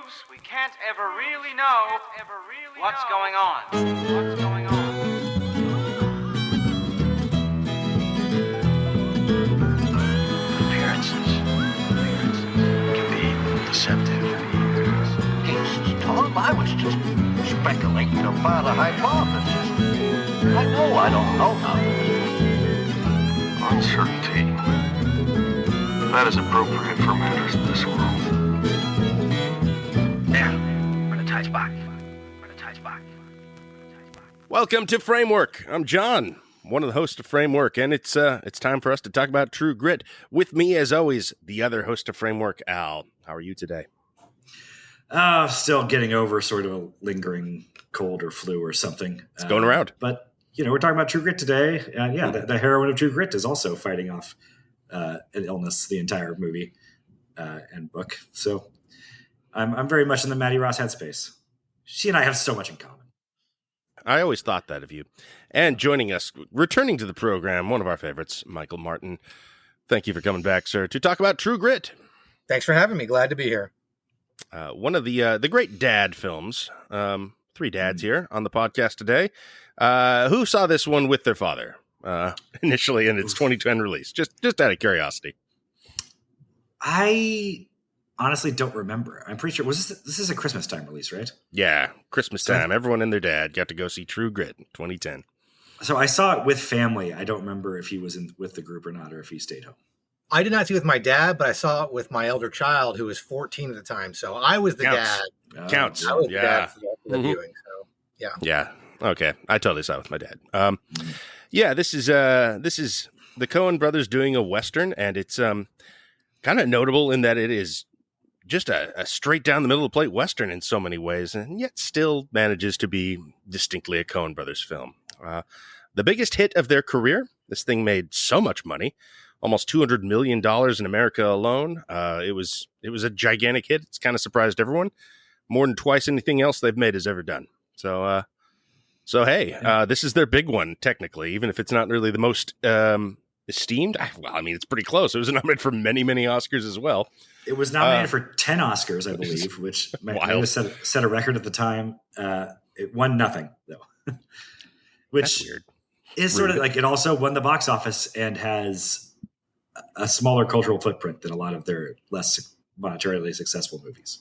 proves we can't ever really know what's going on. Appearances can be deceptive. Tom, I was just speculating about a hypothesis. I know I don't know nothing. Uncertainty. That is appropriate for matters of this world. There, we're in a tight spot. Welcome to Framework. I'm John, one of the hosts of Framework, and it's time for us to talk about True Grit. With me, as always, the other host of Framework, Al. How are you today? Still getting over sort of a lingering cold or flu or something. It's going around. But, we're talking about True Grit today. The heroine of True Grit is also fighting off an illness the entire movie and book. So I'm very much in the Maddie Ross headspace. She and I have so much in common. I always thought that of you. And joining us, returning to the program, one of our favorites, Michael Martin. Thank you for coming back, sir, to talk about True Grit. Thanks for having me. Glad to be here. One of the great dad films. Three dads here on the podcast today. Who saw this one with their father initially in its 2010 release? Just out of curiosity. I honestly don't remember. I'm pretty sure this is a Christmas time release, right? Yeah, Christmas time. Everyone and their dad got to go see True Grit in 2010. So I saw it with family. I don't remember if he was with the group or not, or if he stayed home. I did not see it with my dad, but I saw it with my elder child who was 14 at the time. So I was the dad. Counts. I was the dad for the viewing. So yeah. Yeah. Okay. I totally saw it with my dad. This is the Coen brothers doing a Western, and it's kind of notable in that it is just a straight down the middle of the plate Western in so many ways, and yet still manages to be distinctly a Coen brothers film. The biggest hit of their career, this thing made so much money, almost $200 million in America alone. It was a gigantic hit. It's kind of surprised everyone. More than twice anything else they've made has ever done. So hey, this is their big one, technically, even if it's not really the most esteemed. Well, I mean, it's pretty close. It was nominated for many, many Oscars as well. It was nominated for 10 Oscars, I believe, which might have set a record at the time. It won nothing, though. Which is sort of like, it also won the box office and has a smaller cultural footprint than a lot of their less monetarily successful movies.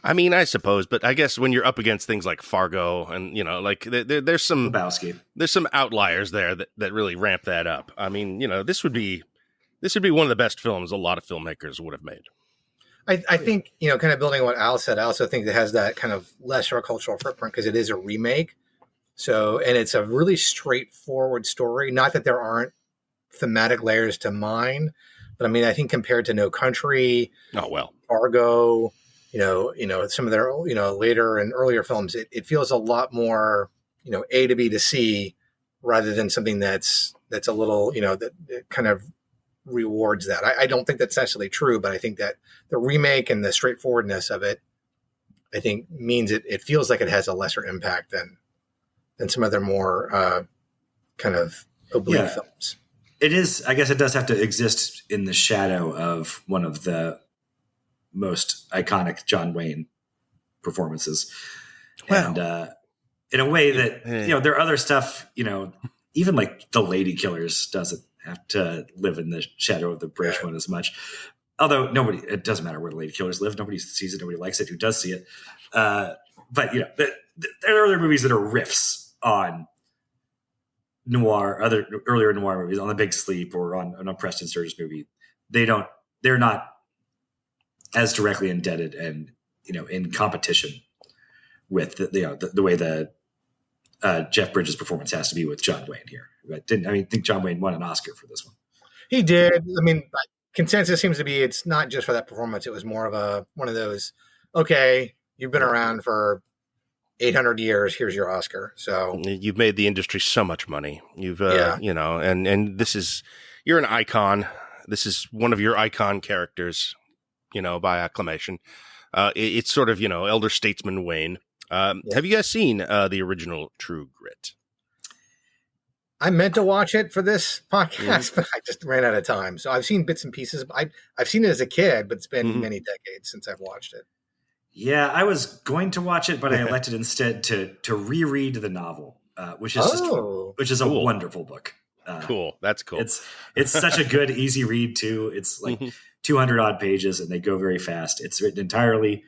I mean, I suppose, but I guess when you're up against things like Fargo and, there's some Lebowski. There's some outliers there that really ramp that up. I mean, this would be one of the best films a lot of filmmakers would have made. I think, kind of building on what Al said, I also think it has that kind of lesser cultural footprint because it is a remake. So, and it's a really straightforward story. Not that there aren't thematic layers to mine, but I mean, I think compared to No Country, Fargo, some of their, later and earlier films, it feels a lot more, A to B to C rather than something that's a little, that kind of rewards that. I don't think that's actually true, but I think that the remake and the straightforwardness of it, I think means it feels like it has a lesser impact than some of their more kind of oblique films. It is, I guess it does have to exist in the shadow of one of the most iconic John Wayne performances. Wow. And in a way that, their other stuff, even like The Lady Killers doesn't have to live in the shadow of the British one as much. Although it doesn't matter where The Lady Killers live. Nobody sees it. Nobody likes it. Who does see it? But, there are other movies that are riffs on noir, other earlier noir movies, on The Big Sleep or on a Preston Sturges movie. They're not as directly indebted and, in competition with the way that Jeff Bridges' performance has to be with John Wayne here. I think John Wayne won an Oscar for this one. He did. I mean, consensus seems to be it's not just for that performance. It was more of one of those, okay, you've been around for 800 years. Here's your Oscar. So you've made the industry so much money. You've, and you're an icon. This is one of your icon characters, by acclamation. It's sort of, elder statesman Wayne. Have you guys seen the original True Grit? I meant to watch it for this podcast, but I just ran out of time. So I've seen bits and pieces. I've seen it as a kid, but it's been many decades since I've watched it. Yeah, I was going to watch it, but I elected instead to reread the novel, which is a Cool. wonderful book. Cool. That's cool. It's such a good, easy read too. It's like 200 odd pages, and they go very fast. It's written entirely,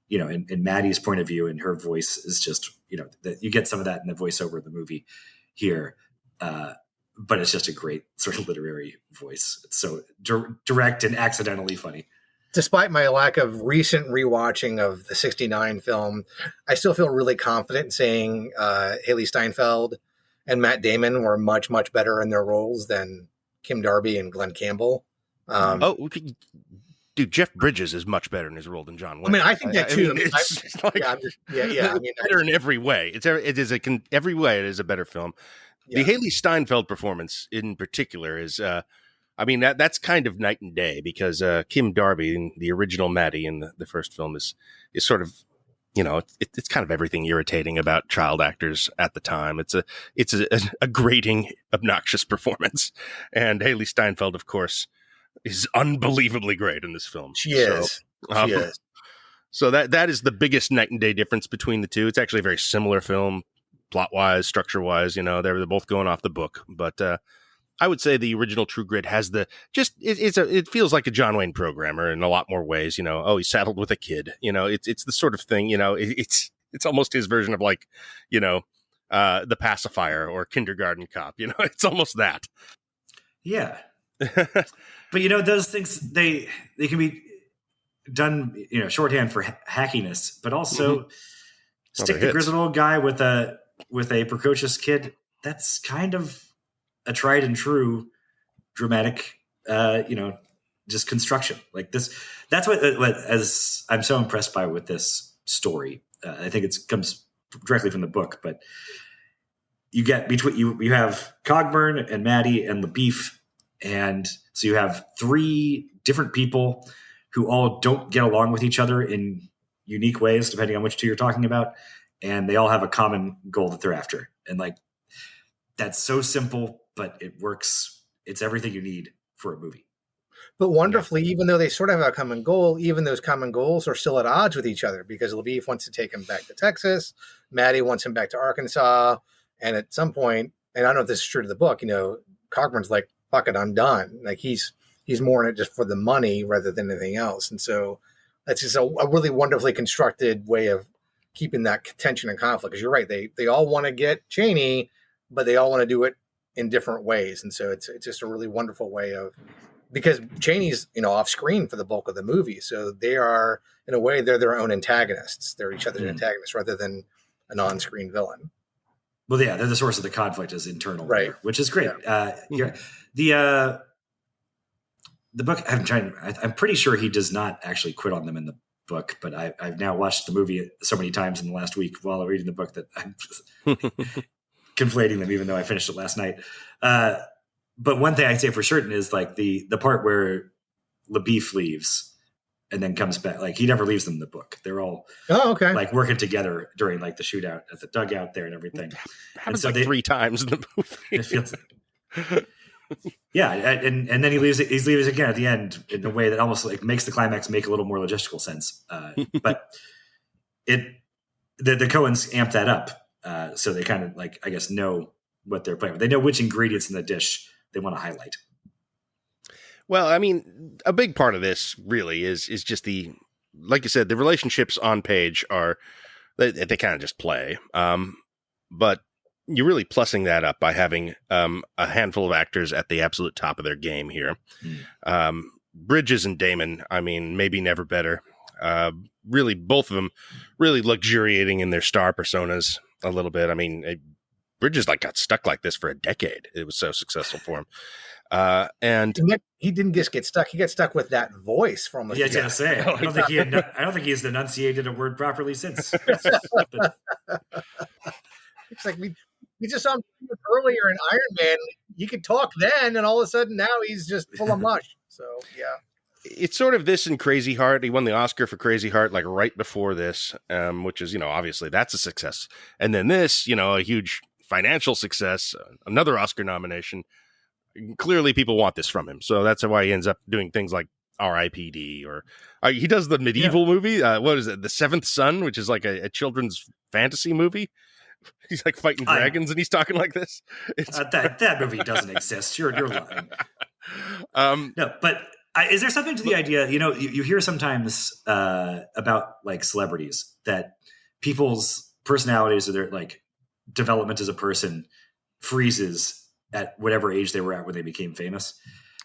in Maddie's point of view, and her voice is just, you get some of that in the voiceover of the movie here. But it's just a great sort of literary voice. It's so direct and accidentally funny. Despite my lack of recent rewatching of the 69 film, I still feel really confident in saying Haley Steinfeld and Matt Damon were much, much better in their roles than Kim Darby and Glenn Campbell. Dude, Jeff Bridges is much better in his role than John Wayne. I mean, I think that too. It's like, I mean, better in every way. Every way it is a better film. Yeah. The Haley Steinfeld performance in particular is, that's kind of night and day, because Kim Darby, the original Maddie in the first film, is sort of, it's kind of everything irritating about child actors at the time. It's a grating, obnoxious performance, and Haley Steinfeld, of course, is unbelievably great in this film. She is. So that is the biggest night and day difference between the two. It's actually a very similar film, plot-wise, structure-wise. They're both going off the book, but I would say the original True Grit has it feels like a John Wayne programmer in a lot more ways. He's saddled with a kid. It's the sort of thing. It's almost his version of like, the Pacifier or Kindergarten Cop. It's almost that. Yeah. But those things they can be done shorthand for hackiness, but also stick the grizzled old guy with a precocious kid. That's kind of a tried and true dramatic just construction like this. That's what as I'm so impressed by with this story. I think it comes directly from the book, but you get between you have Cogburn and Maddie and LaBeef. And so you have three different people who all don't get along with each other in unique ways, depending on which two you're talking about. And they all have a common goal that they're after. And like, that's so simple, but it works. It's everything you need for a movie. But wonderfully, even though they sort of have a common goal, even those common goals are still at odds with each other, because LaBeef wants to take him back to Texas. Maddie wants him back to Arkansas. And at some point, and I don't know if this is true to the book, Cogburn's like, fuck it, I'm done. Like he's more in it just for the money rather than anything else. And so that's just a really wonderfully constructed way of keeping that tension and conflict. Because you're right, they all want to get Cheney, but they all want to do it in different ways. And so it's just a really wonderful way of, because Cheney's off screen for the bulk of the movie, so they are in a way they're their own antagonists. They're each other's antagonists rather than an on-screen villain. Well, yeah, they're the source of the conflict is internal, right? There, which is great. Yeah. The book, I'm pretty sure he does not actually quit on them in the book, but I've now watched the movie so many times in the last week while reading the book that I'm just conflating them, even though I finished it last night. But one thing I can say for certain is like the part where LaBeef leaves and then comes back, like he never leaves them in the book. They're all like working together during like the shootout at the dugout there and everything. Happens like 3 times in the movie. It feels like, yeah, and then he leaves again at the end in a way that almost like makes the climax make a little more logistical sense. But the Coens amp that up, so they kind of like I guess know what they're playing with. They know which ingredients in the dish they want to highlight. Well, I mean, a big part of this really is just like you said, the relationships on page are they kind of just play, but you're really plussing that up by having a handful of actors at the absolute top of their game here. Bridges and Damon, I mean, maybe never better. Really, both of them really luxuriating in their star personas a little bit. I mean, Bridges got stuck like this for a decade. It was so successful for him. And he didn't just get stuck. He got stuck with that voice from. Yeah, I was gonna say. I don't think he has enunciated a word properly since. It's like we just saw him earlier in Iron Man. He could talk then, and all of a sudden now he's just full of mush. So yeah, it's sort of this and Crazy Heart. He won the Oscar for Crazy Heart like right before this, which is obviously that's a success. And then this, a huge financial success, another Oscar nomination. Clearly, people want this from him, so that's why he ends up doing things like R.I.P.D. or he does the medieval movie. What is it? The Seventh Son, which is like a children's fantasy movie. He's like fighting dragons and he's talking like this. That movie doesn't exist. You're lying. No, but is there something to the idea? You hear sometimes about like celebrities that people's personalities or their like development as a person freezes at whatever age they were at when they became famous.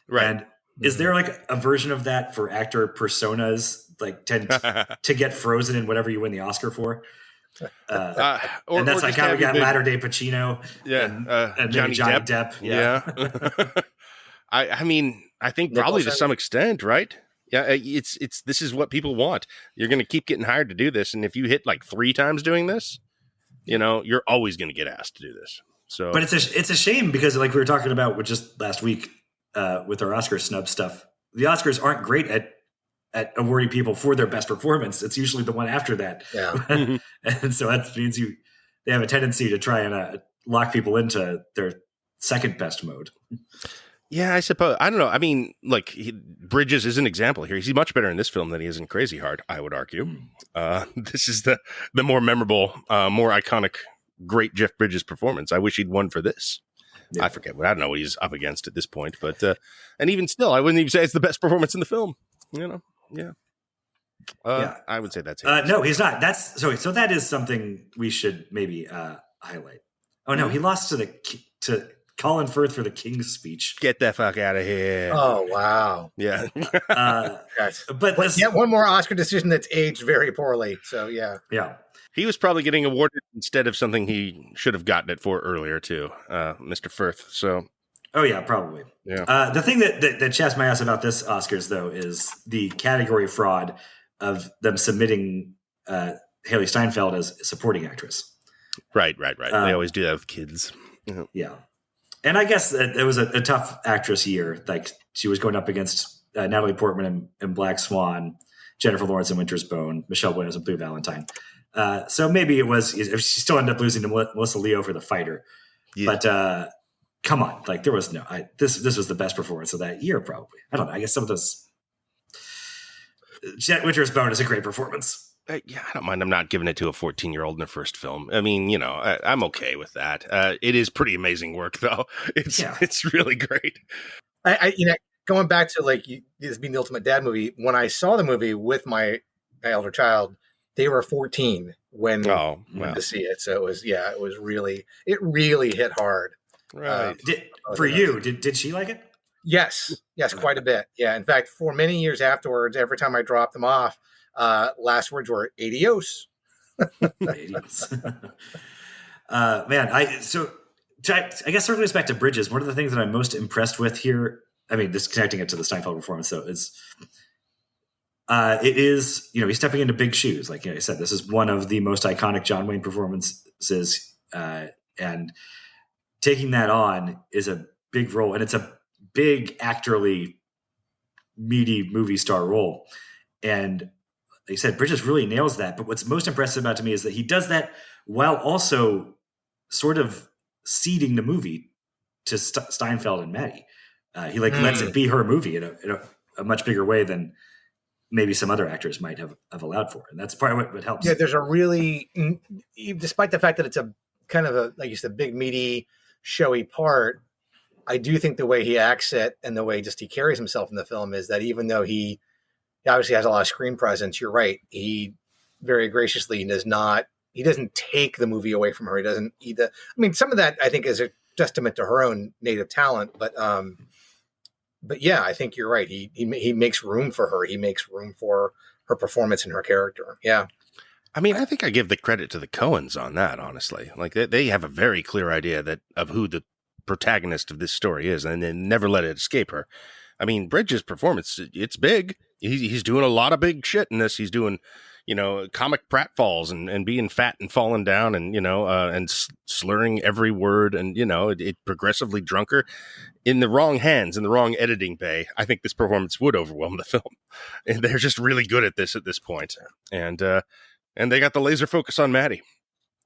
Right. And is there like a version of that for actor personas like tend to get frozen in whatever you win the Oscar for? And that's like how we got Latter Day Pacino, and Johnny Depp. Yeah. I mean, I think probably to some extent, right? Yeah, it's this is what people want. You're going to keep getting hired to do this, and if you hit like 3 times doing this, you're always going to get asked to do this. So, but it's a shame because like we were talking about with just last week with our Oscar snub stuff, the Oscars aren't great at awarding people for their best performance. It's usually the one after that. Yeah. And so that means they have a tendency to try and lock people into their second best mode. Yeah, I suppose. I don't know. I mean, like Bridges is an example here. He's much better in this film than he is in Crazy Heart, I would argue. This is the more memorable, more iconic, great Jeff Bridges performance. I wish he'd won for this. Yeah. I forget. I don't know what he's up against at this point, but and even still, I wouldn't even say it's the best performance in the film. Yeah. I would say that's it. No, he's not. That's so that is something we should maybe highlight. Oh no, he lost to Colin Firth for the King's Speech. Get the fuck out of here! Oh wow, yeah. But one more Oscar decision that's aged very poorly. So yeah. He was probably getting awarded instead of something he should have gotten it for earlier too, Mr. Firth. So. Oh yeah, probably. Yeah. The thing that chaps my ass about this Oscars though is the category fraud of them submitting Haley Steinfeld as supporting actress. Right. They always do that with kids. Yeah. And I guess it was a tough actress year. Like she was going up against Natalie Portman in Black Swan, Jennifer Lawrence in Winter's Bone, Michelle Williams in Blue Valentine. So maybe it was if she still ended up losing to Melissa Leo for The Fighter. Yeah. But come on, like there was this was the best performance of that year, probably. I don't know. I guess some of those. Winter's Bone is a great performance. I don't mind. I'm not giving it to a 14-year-old in their first film. I mean, I'm okay with that. It is pretty amazing work, though. It's really great. I going back to like this being the ultimate dad movie. When I saw the movie with my elder child, they were 14 when went to see it. So it really hit hard. Right. Did she like it? Yes, quite a bit. Yeah. In fact, for many years afterwards, every time I dropped them off, last words were adios. Adios. Man, I guess circling us back to Bridges, one of the things that I'm most impressed with here, I mean, this connecting it to the Steinfeld performance though, is it is, he's stepping into big shoes. Like I said, this is one of the most iconic John Wayne performances, and taking that on is a big role, and it's a big actorly, meaty movie star role. And like you said, Bridges really nails that. But what's most impressive about to me is that he does that while also sort of ceding the movie to Steinfeld and Maddie. He lets it be her movie in a much bigger way than maybe some other actors might have allowed for. And that's part of what helps. Yeah, there's a really, despite the fact that it's a kind of a, like you said, big, meaty, showy part, I do think the way he acts it and the way just he carries himself in the film is that even though he obviously has a lot of screen presence, you're right. He very graciously doesn't take the movie away from her. He doesn't either. I mean, some of that I think is a testament to her own native talent, but yeah, I think you're right. He makes room for her. He makes room for her performance and her character. Yeah. I mean, I think I give the credit to the Coens on that, honestly. Like they have a very clear idea of who the protagonist of this story is, and they never let it escape her. I mean, Bridges' performance, it's big. He's doing a lot of big shit in this. He's doing, comic pratfalls and being fat and falling down and, and slurring every word and, it progressively drunker. In the wrong hands, in the wrong editing bay, I think this performance would overwhelm the film. And they're just really good at this point. And they got the laser focus on Maddie.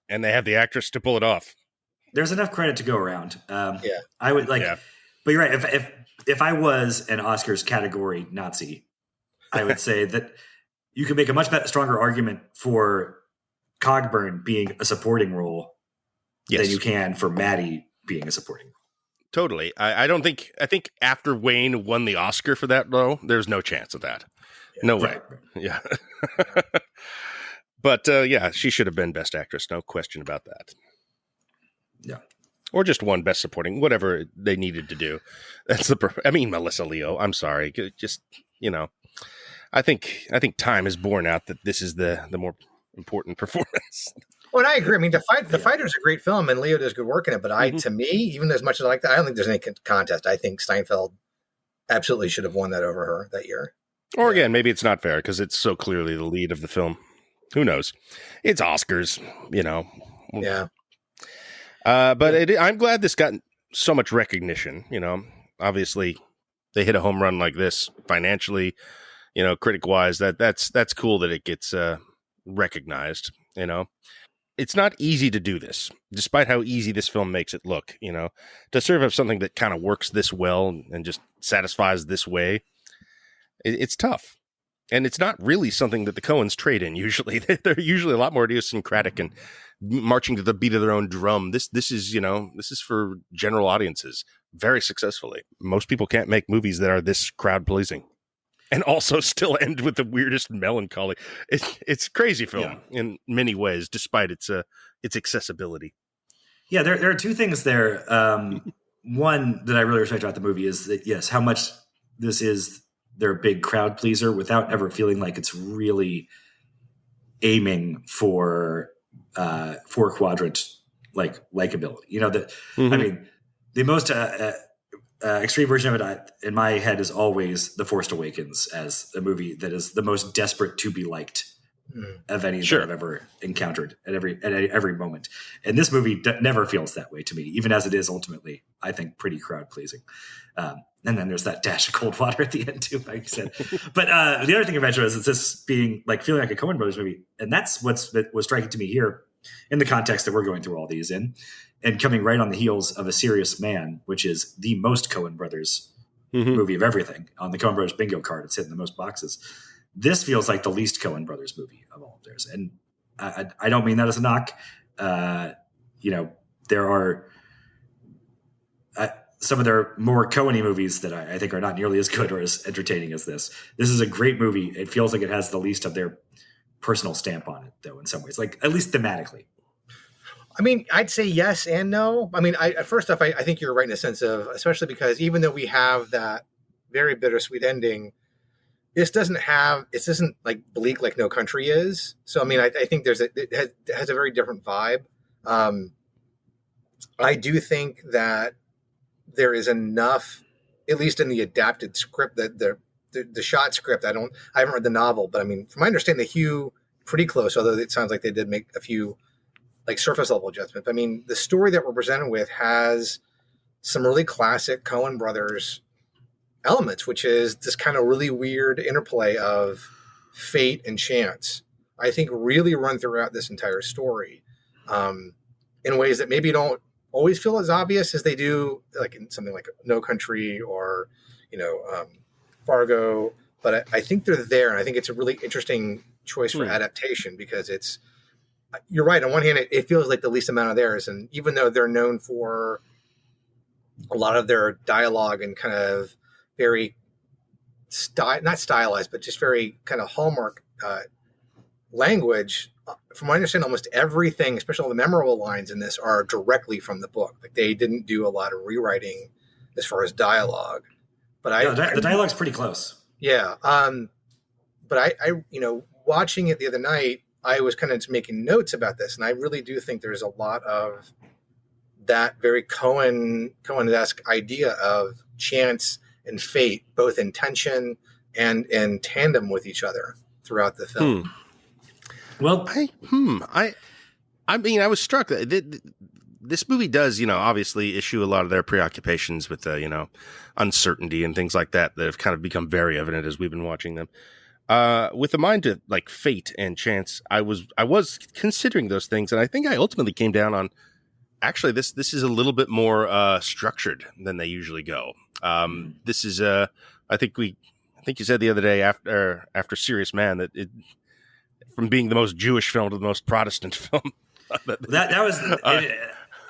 And they have the actress to pull it off. There's enough credit to go around. I would but you're right. If I was an Oscars category Nazi, I would say that you can make a much stronger argument for Cogburn being a supporting role than you can for Maddie being a supporting role. Totally. I think after Wayne won the Oscar for that role, there's no chance of that. No way. Right. Yeah. But yeah, she should have been Best Actress. No question about that. Yeah. Or just one Best Supporting, whatever they needed to do. That's Melissa Leo. I'm sorry. Just, I think time has borne out that this is the more important performance. Well, and I agree. I mean, The Fighter's a great film, and Leo does good work in it. But to me, even as much as I like that, I don't think there's any contest. I think Steinfeld absolutely should have won that over her that year. Or again, maybe it's not fair because it's so clearly the lead of the film. Who knows? It's Oscars, Yeah. But I'm glad this got so much recognition. Obviously, they hit a home run like this financially, critic wise. That's cool that it gets recognized. It's not easy to do this, despite how easy this film makes it look. To serve up something that kind of works this well and just satisfies this way. It's tough. And it's not really something that the Coens trade in usually. They're usually a lot more idiosyncratic and marching to the beat of their own drum. This is for general audiences very successfully. Most people can't make movies that are this crowd pleasing and also still end with the weirdest melancholy. It's a crazy film in many ways, despite its accessibility. Yeah, there are two things there. One that I really respect about the movie is that, yes, how much this is their big crowd pleaser without ever feeling like it's really aiming for four quadrant likability. I mean, the most extreme version of it in my head is always The Force Awakens as a movie that is the most desperate to be liked of any that I've ever encountered at every moment. And this movie never feels that way to me, even as it is ultimately, I think, pretty crowd pleasing. And then there's that dash of cold water at the end too, like you said. But the other thing I mentioned is this being feeling like a Coen Brothers movie, and that's was striking to me here in the context that we're going through all these in, and coming right on the heels of A Serious Man, which is the most Coen Brothers movie of everything on the Coen Brothers bingo card. It's hitting the most boxes. This feels like the least Coen Brothers movie of all of theirs, and I don't mean that as a knock. There are some of their more Coen-y movies that I think are not nearly as good or as entertaining as this. This is a great movie. It feels like it has the least of their personal stamp on it, though, in some ways, like at least thematically. I mean, I'd say yes and no. I mean, first off, I think you're right in a sense of, especially because even though we have that very bittersweet ending, this isn't like bleak like No Country is. So, I mean, I think it has a very different vibe. I do think that there is enough, at least in the adapted script, that the shot script. I haven't read the novel, but I mean, from my understanding, the hue pretty close. Although it sounds like they did make a few like surface level adjustments. I mean, the story that we're presented with has some really classic Coen Brothers elements, which is this kind of really weird interplay of fate and chance. I think really run throughout this entire story in ways that maybe don't always feel as obvious as they do, like in something like No Country or Fargo. But I think they're there, and I think it's a really interesting choice for adaptation because it's. You're right. On one hand, it feels like the least amount of theirs, and even though they're known for a lot of their dialogue and kind of very not stylized, but just very kind of hallmark language. From what I understand, almost everything, especially all the memorable lines in this, are directly from the book. Like they didn't do a lot of rewriting as far as dialogue. But the dialogue's pretty close. Yeah. But I watching it the other night, I was kind of just making notes about this, and I really do think there's a lot of that very Coen-esque idea of chance and fate, both in tension and in tandem with each other throughout the film. Well, I mean, I was struck that this movie does, obviously issue a lot of their preoccupations with, uncertainty and things like that have kind of become very evident as we've been watching them. With the mind to like fate and chance, I was considering those things, and I think I ultimately came down on actually this is a little bit more structured than they usually go. This is I think I think you said the other day after Serious Man that it, from being the most Jewish film to the most Protestant film. that was.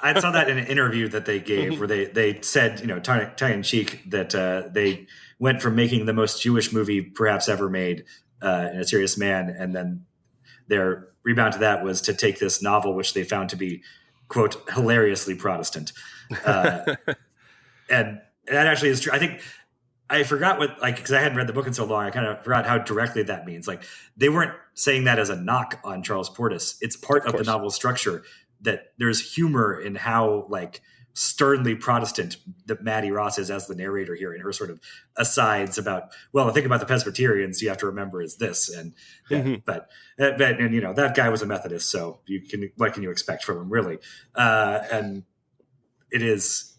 I saw that in an interview that they gave where they said, tongue in cheek, that they went from making the most Jewish movie perhaps ever made in A Serious Man, and then their rebound to that was to take this novel, which they found to be, quote, hilariously Protestant. And that actually is true. I think I forgot because I hadn't read the book in so long, I kind of forgot how directly that means. Like, they weren't saying that as a knock on Charles Portis. It's part of the novel's structure that there's humor in how sternly Protestant that Maddie Ross is as the narrator here, and her sort of asides about, well, the thing about the Presbyterians you have to remember is this, and but that guy was a Methodist, so what can you expect from him, really? And it is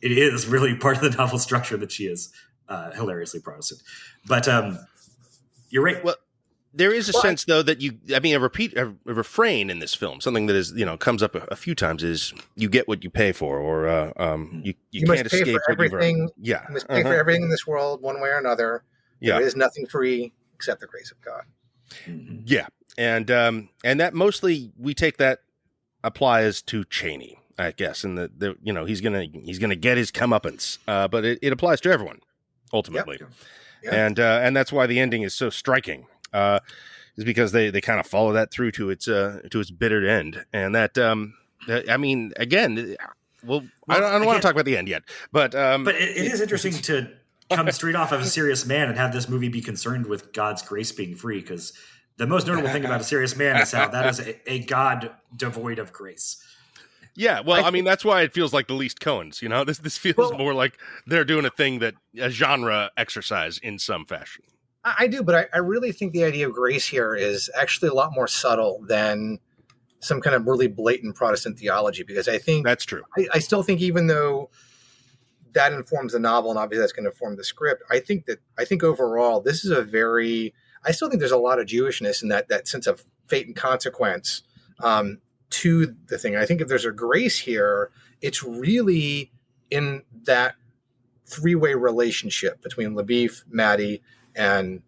really part of the novel structure that she is hilariously Protestant. But you're right. Well, there is a sense, though, that a refrain in this film, something that is, comes up a few times, is you get what you pay for, or you can't escape what you've earned. Yeah. You must pay for everything in this world, one way or another. Yeah. There is nothing free except the grace of God. Mm-hmm. Yeah. And that mostly we take that applies to Cheney, I guess, and he's gonna get his comeuppance, but it applies to everyone ultimately. Yep. And that's why the ending is so striking. Is because they kind of follow that through to its bitter end, and that again, I don't want to talk about the end yet, but it is interesting to come straight off of A Serious Man and have this movie be concerned with God's grace being free, because the most notable thing about A Serious Man is how that is a God devoid of grace. Yeah, well, that's why it feels like the least Coens. This feels more like they're doing a genre exercise in some fashion. I do, but I really think the idea of grace here is actually a lot more subtle than some kind of really blatant Protestant theology, because I think that's true. I still think, even though that informs the novel and obviously that's going to inform the script, I think overall this is I still think there's a lot of Jewishness in that sense of fate and consequence to the thing. I think if there's a grace here, it's really in that three-way relationship between LaBeef, Maddie, and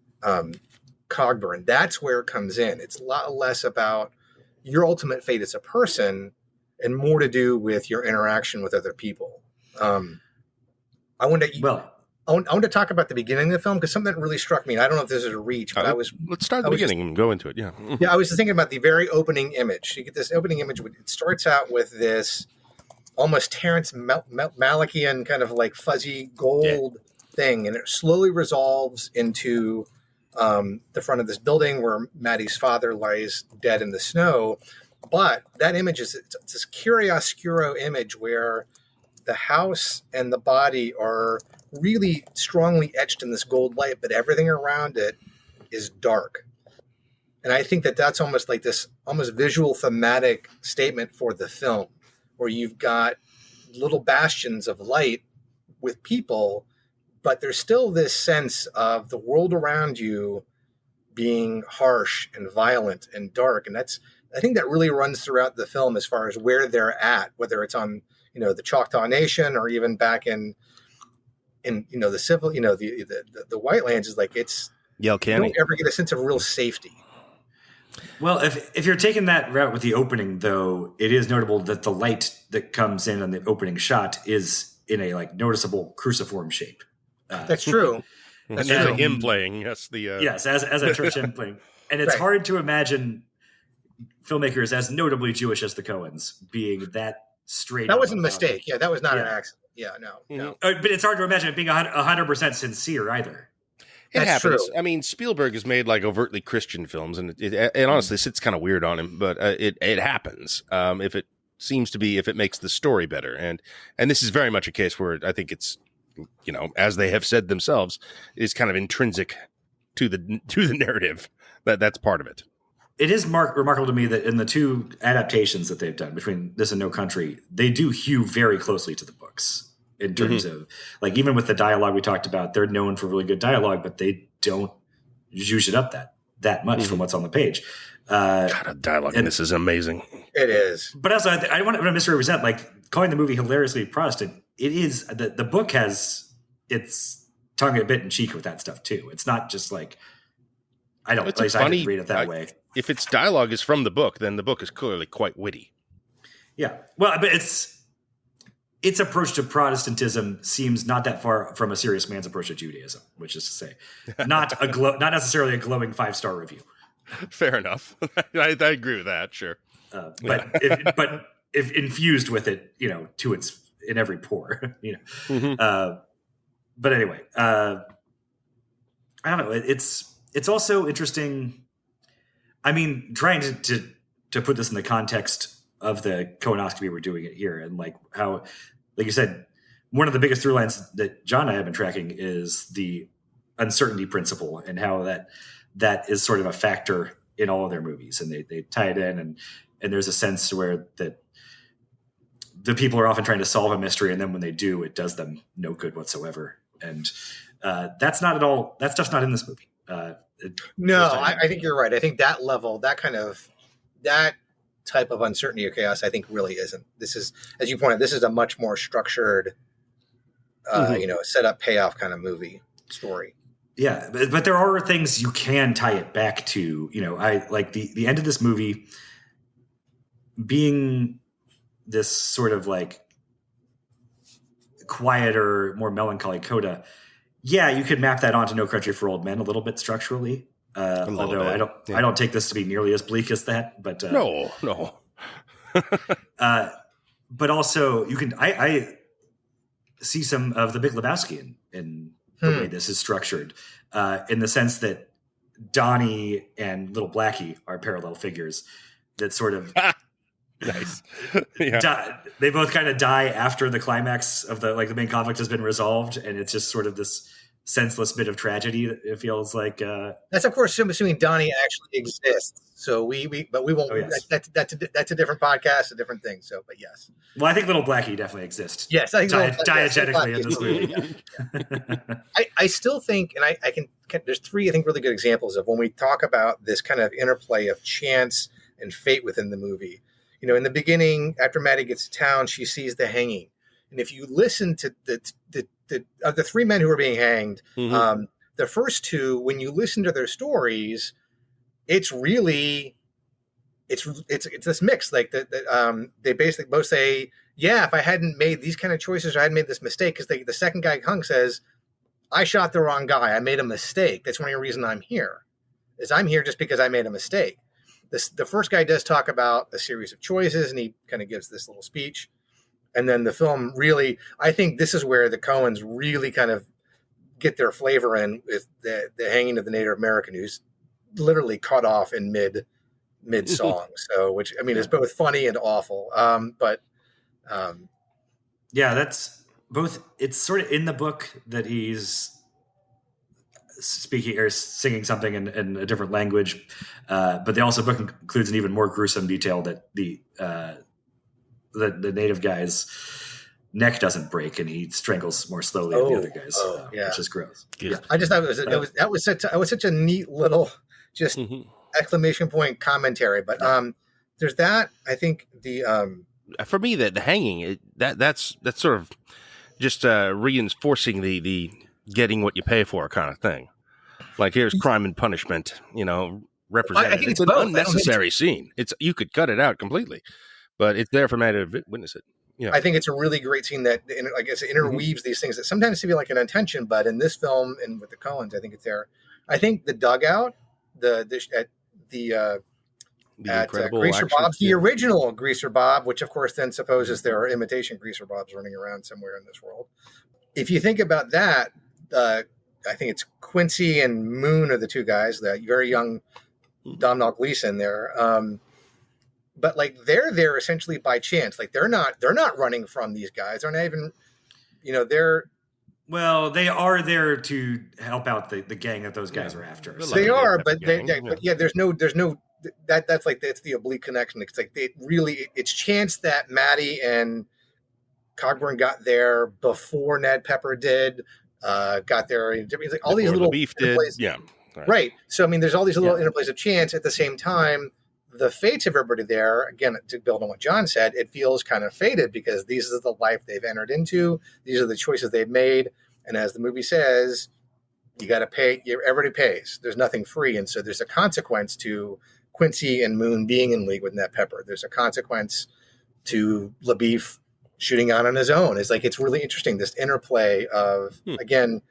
Cogburn. That's where it comes in. It's a lot less about your ultimate fate as a person and more to do with your interaction with other people. I want to talk about the beginning of the film, because something that really struck me, and I don't know if this is a reach, but let's start at the beginning and go into it. Yeah. Yeah. I was just thinking about the very opening image. You get this opening image. It starts out with this almost Terrence Malikian kind of fuzzy gold thing, and it slowly resolves into the front of this building where Maddie's father lies dead in the snow. But that image it's this chiaroscuro image where the house and the body are really strongly etched in this gold light, but everything around it is dark. And I think that's almost like this almost visual thematic statement for the film, where you've got little bastions of light with people, but there's still this sense of the world around you being harsh and violent and dark. And I think that really runs throughout the film as far as where they're at, whether it's on, the Choctaw Nation or even back in the civil, the White Lands, is it's Yale County. You don't ever get a sense of real safety. Well, if you're taking that route with the opening, though, it is notable that the light that comes in on the opening shot is in a noticeable cruciform shape. That's true. That's true. A hymn playing. Yes, yes, as a church hymn playing, and it's hard to imagine filmmakers as notably Jewish as the Coens being that straight. That wasn't a mistake. Yeah, that was not an accident. Yeah, no. But it's hard to imagine it being 100% sincere either. It happens. True. Spielberg has made overtly Christian films, and it honestly sits kind of weird on him, but it happens. If it makes the story better, and this is very much a case where I think it's, as they have said themselves, is kind of intrinsic to the narrative. That's part of it. It is remarkable to me that in the two adaptations that they've done, between this and No Country, they do hew very closely to the books in terms of, even with the dialogue we talked about, they're known for really good dialogue, but they don't juice it up that much from what's on the page. God, dialogue in this is amazing. It is. But also, I don't want to misrepresent, calling the movie hilariously Protestant. It is, the book has its tongue a bit in cheek with that stuff too. It's not just like I It's at least I didn't read it that way. If its dialogue is from the book, then the book is clearly quite witty. Yeah, well, but its approach to Protestantism seems not that far from a serious man's approach to Judaism, which is to say, not necessarily a glowing 5-star review. Fair enough. I agree with that. Sure, but if infused with it, to its in every pore, But anyway, I don't know. It's also interesting. I mean, trying to put this in the context of the Coen-Oscopy we're doing it here, and like how, like you said, one of the biggest through lines that John and I have been tracking is the uncertainty principle, and how that is sort of a factor in all of their movies, and they tie it in, and there's a sense where that the people are often trying to solve a mystery, and then when they do, it does them no good whatsoever. And that's not at all. That stuff's not in this movie. I think you're right. I think that level, that type of uncertainty or chaos, I think really isn't. This is, as you pointed, this is a much more structured, setup payoff kind of movie story. Yeah, but there are things you can tie it back to. I like the end of this movie being this sort of like quieter, more melancholy coda. Yeah, you could map that onto No Country for Old Men a little bit structurally. Although bit. I don't take this to be nearly as bleak as that. But no. But also you can I see some of the Big Lebowski in the way this is structured, in the sense that Donnie and Little Blackie are parallel figures that sort of nice. Yeah. They both kind of die after the climax of the main conflict has been resolved, and it's just sort of this senseless bit of tragedy that it feels like. That's of course assuming Donnie actually exists. So we won't. Oh, yes. That's a different podcast, a different thing. So, but yes. Well, I think Little Blackie definitely exists. Yes, I think diegetically in this movie. I still think, and I can. There's 3 I think really good examples of when we talk about this kind of interplay of chance and fate within the movie. In the beginning, after Maddie gets to town, she sees the hanging, and if you listen to the 3 men who are being hanged, the first 2, when you listen to their stories, it's really it's this mix. Like they basically both say, yeah, if I hadn't made these kind of choices, or I hadn't made this mistake, because the second guy hung says, I shot the wrong guy. I made a mistake. That's one reason I'm here. Is I'm here just because I made a mistake. The first guy does talk about a series of choices, and he kind of gives this little speech. And then the film really, I think this is where the Coens really kind of get their flavor in, with the hanging of the Native American, who's literally cut off in mid song. So, which I mean is both funny and awful. That's both. It's sort of in the book that he's speaking or singing something in a different language, but the book includes an even more gruesome detail that the native guy's neck doesn't break, and he strangles more slowly than the other guys, which is gross. Yeah. I just thought that was such a neat little just exclamation point commentary. But there's that. I think for me the hanging that's sort of just reinforcing the getting what you pay for kind of thing. Like, here's crime and punishment, represented. I think it's an unnecessary scene. You could cut it out completely, but it's there for me to witness it. I think it's a really great scene that, like I said, interweaves these things that sometimes feel like an intention, but in this film and with the Coens, I think it's there. I think the dugout, at Greaser Bob's, the original Greaser Bob, which of course then supposes there are imitation Greaser Bobs running around somewhere in this world. If you think about that, I think it's Quincy and Moon are the 2 guys, the very young Domhnall Gleeson there. But like they're there essentially by chance. Like they're not running from these guys. They're not even, well, they are there to help out the gang that those guys are after. So. They are, but there's no that's like it's the oblique connection. It's like it's chance that Maddie and Cogburn got there before Ned Pepper did. Got there. It's like all these little beef did. Yeah. Right. So I mean, there's all these little interplays of chance. At the same time, the fates of everybody there, again, to build on what John said, it feels kind of fated because these is the life they've entered into. These are the choices they've made. And as the movie says, you got to pay. Everybody pays. There's nothing free, and so there's a consequence to Quincy and Moon being in league with Ned Pepper. There's a consequence to LaBeef shooting out on his own. It's really interesting, this interplay of, again,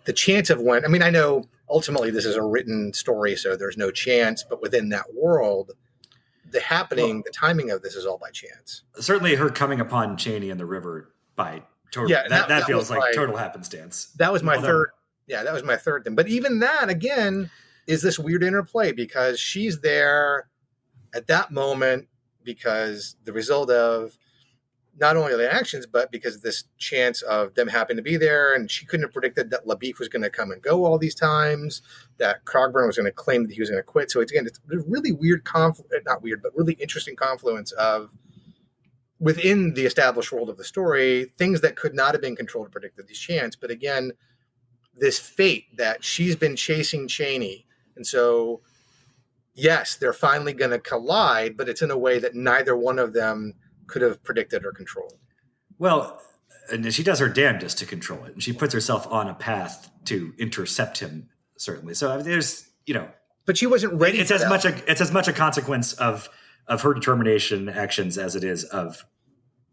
the chance of when. I mean, I know ultimately this is a written story, so there's no chance, but within that world, the timing of this is all by chance. Certainly, her coming upon Cheney in the river by total. Yeah, that feels like total happenstance. That was my third. Yeah, that was my third thing. But even that, again, is this weird interplay because she's there at that moment because the result of not only the actions, but because of this chance of them happening to be there. And she couldn't have predicted that LaBeef was going to come and go all these times, that Cogburn was going to claim that he was going to quit. So it's a really weird not weird, but really interesting confluence of within the established world of the story, things that could not have been controlled or predicted these chance. But again, this fate that she's been chasing Cheney. And so, yes, they're finally going to collide, but it's in a way that neither one of them could have predicted or controlled. Well, and she does her damnedest to control it. And she puts herself on a path to intercept him, certainly. So there's, but she wasn't ready. It's as much a consequence of her determination actions as it is of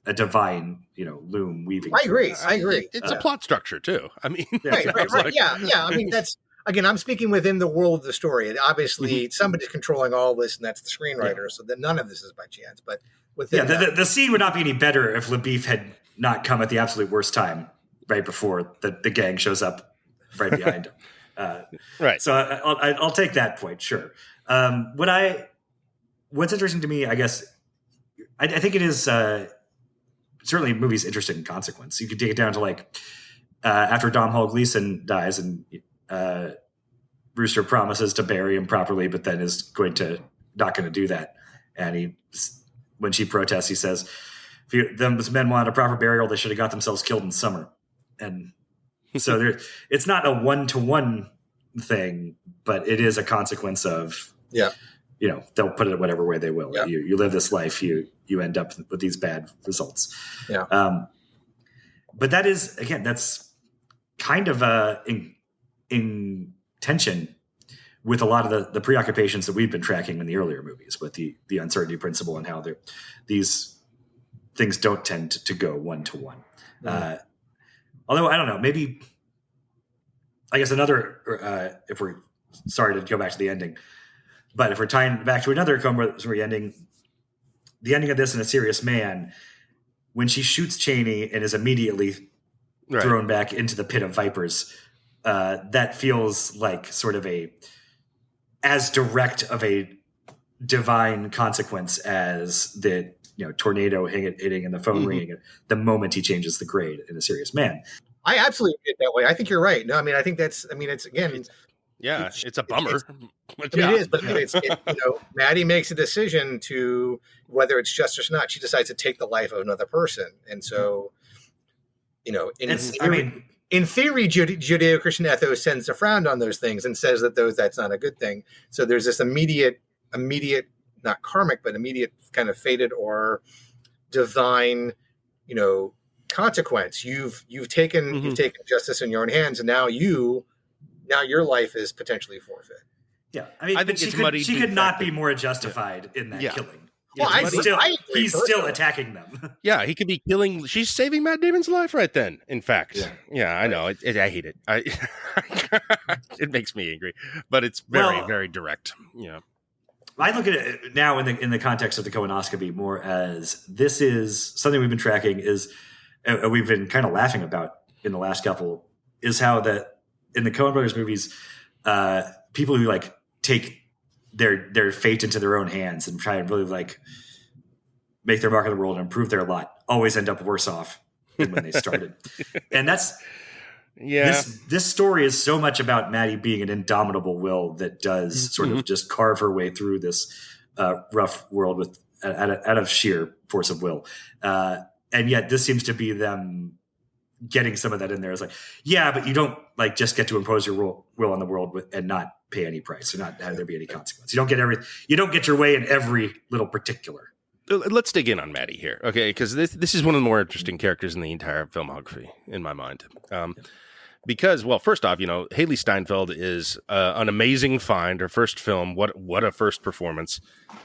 a divine, loom weaving. I agree. It's a plot structure too. I mean, right. Yeah. I mean, that's, again, I'm speaking within the world of the story. And obviously, somebody's controlling all this, and that's the screenwriter. So that none of this is by chance. But within the scene would not be any better if LaBeef had not come at the absolute worst time, right before the gang shows up right behind him. Right. So I'll take that point. Sure. What's interesting to me, I guess, I think it is. Certainly, movie's interesting in consequence. You could take it down to after Dom Hall Gleason dies, and Brewster promises to bury him properly, but then is not going to do that. And when she protests, he says, "If those men wanted a proper burial, they should have got themselves killed in summer." And so it's not a 1-to-1 thing, but it is a consequence of they'll put it whatever way they will. Yeah. You live this life, you end up with these bad results. Yeah. But that is, again, that's kind of in tension with a lot of the preoccupations that we've been tracking in the earlier movies with the uncertainty principle and how these things don't tend to go 1-to-1. Although, I don't know, maybe, I guess if we're sorry to go back to the ending, but if we're tying back to another Coen-Brother ending, the ending of this in A Serious Man, when she shoots Cheney and is immediately thrown back into the pit of vipers, that feels like sort of as direct of a divine consequence as the tornado hitting and the phone ringing the moment he changes the grade in A Serious Man. I absolutely get that way. I think you're right. No, I mean, I think it's again. It's a bummer. It is, but Maddie makes a decision to whether it's justice or not. She decides to take the life of another person, and so, in theory, Judeo-Christian ethos sends a frown on those things and says that that's not a good thing. So there's this immediate, not karmic, but immediate kind of fated or divine, consequence. You've taken justice in your own hands, and now your life is potentially forfeit. Yeah, I mean, I think she could not be more justified in that killing. Well, he's still attacking them. Yeah, he could be killing. She's saving Matt Damon's life right then. In fact, I know. I hate it. It makes me angry, but it's very, very direct. Yeah, I look at it now in the context of the Coen-Oscopy more as this is something we've been tracking. We've been kind of laughing about in the last couple is how that in the Coen Brothers movies, people who take their fate into their own hands and try and really make their mark on the world and improve their lot always end up worse off than when they started. And that's this story is so much about Maddie being an indomitable will that does sort of just carve her way through this rough world out of sheer force of will. And yet this seems to be them getting some of that in there. It's but you don't just get to impose your will on the world and not pay any price or not have there be any consequence. You don't get your way in every little particular. Let's dig in on Maddie here. Okay. Cause this is one of the more interesting characters in the entire filmography in my mind. because, well, first off, Haley Steinfeld is an amazing find. Her first film, what a first performance.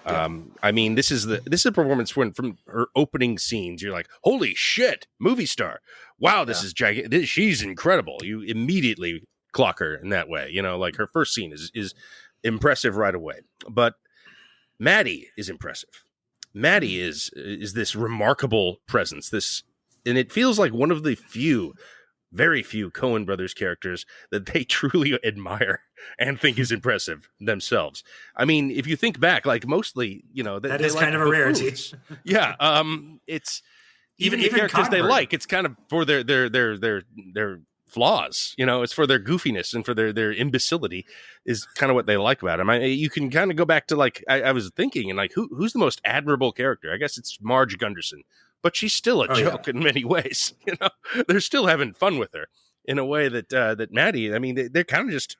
I mean, this is a performance from her opening scenes. You're like, holy shit, movie star. Wow, this is gigantic. She's incredible. You immediately clock her in that way. Like her first scene is impressive right away. But Maddie is impressive. Maddie is this remarkable presence. And it feels like one of the very few Coen brothers characters that they truly admire and think is impressive themselves. I mean, if you think back, like mostly, that is kind of a rarity. Yeah, it's even the characters they like. It's kind of for their flaws. It's for their goofiness and for their imbecility is kind of what they like about him. You can kind of go back to like I was thinking and like who's the most admirable character? I guess it's Marge Gunderson. But she's still a joke in many ways. They're still having fun with her in a way that Maddie. I mean, they're kind of just,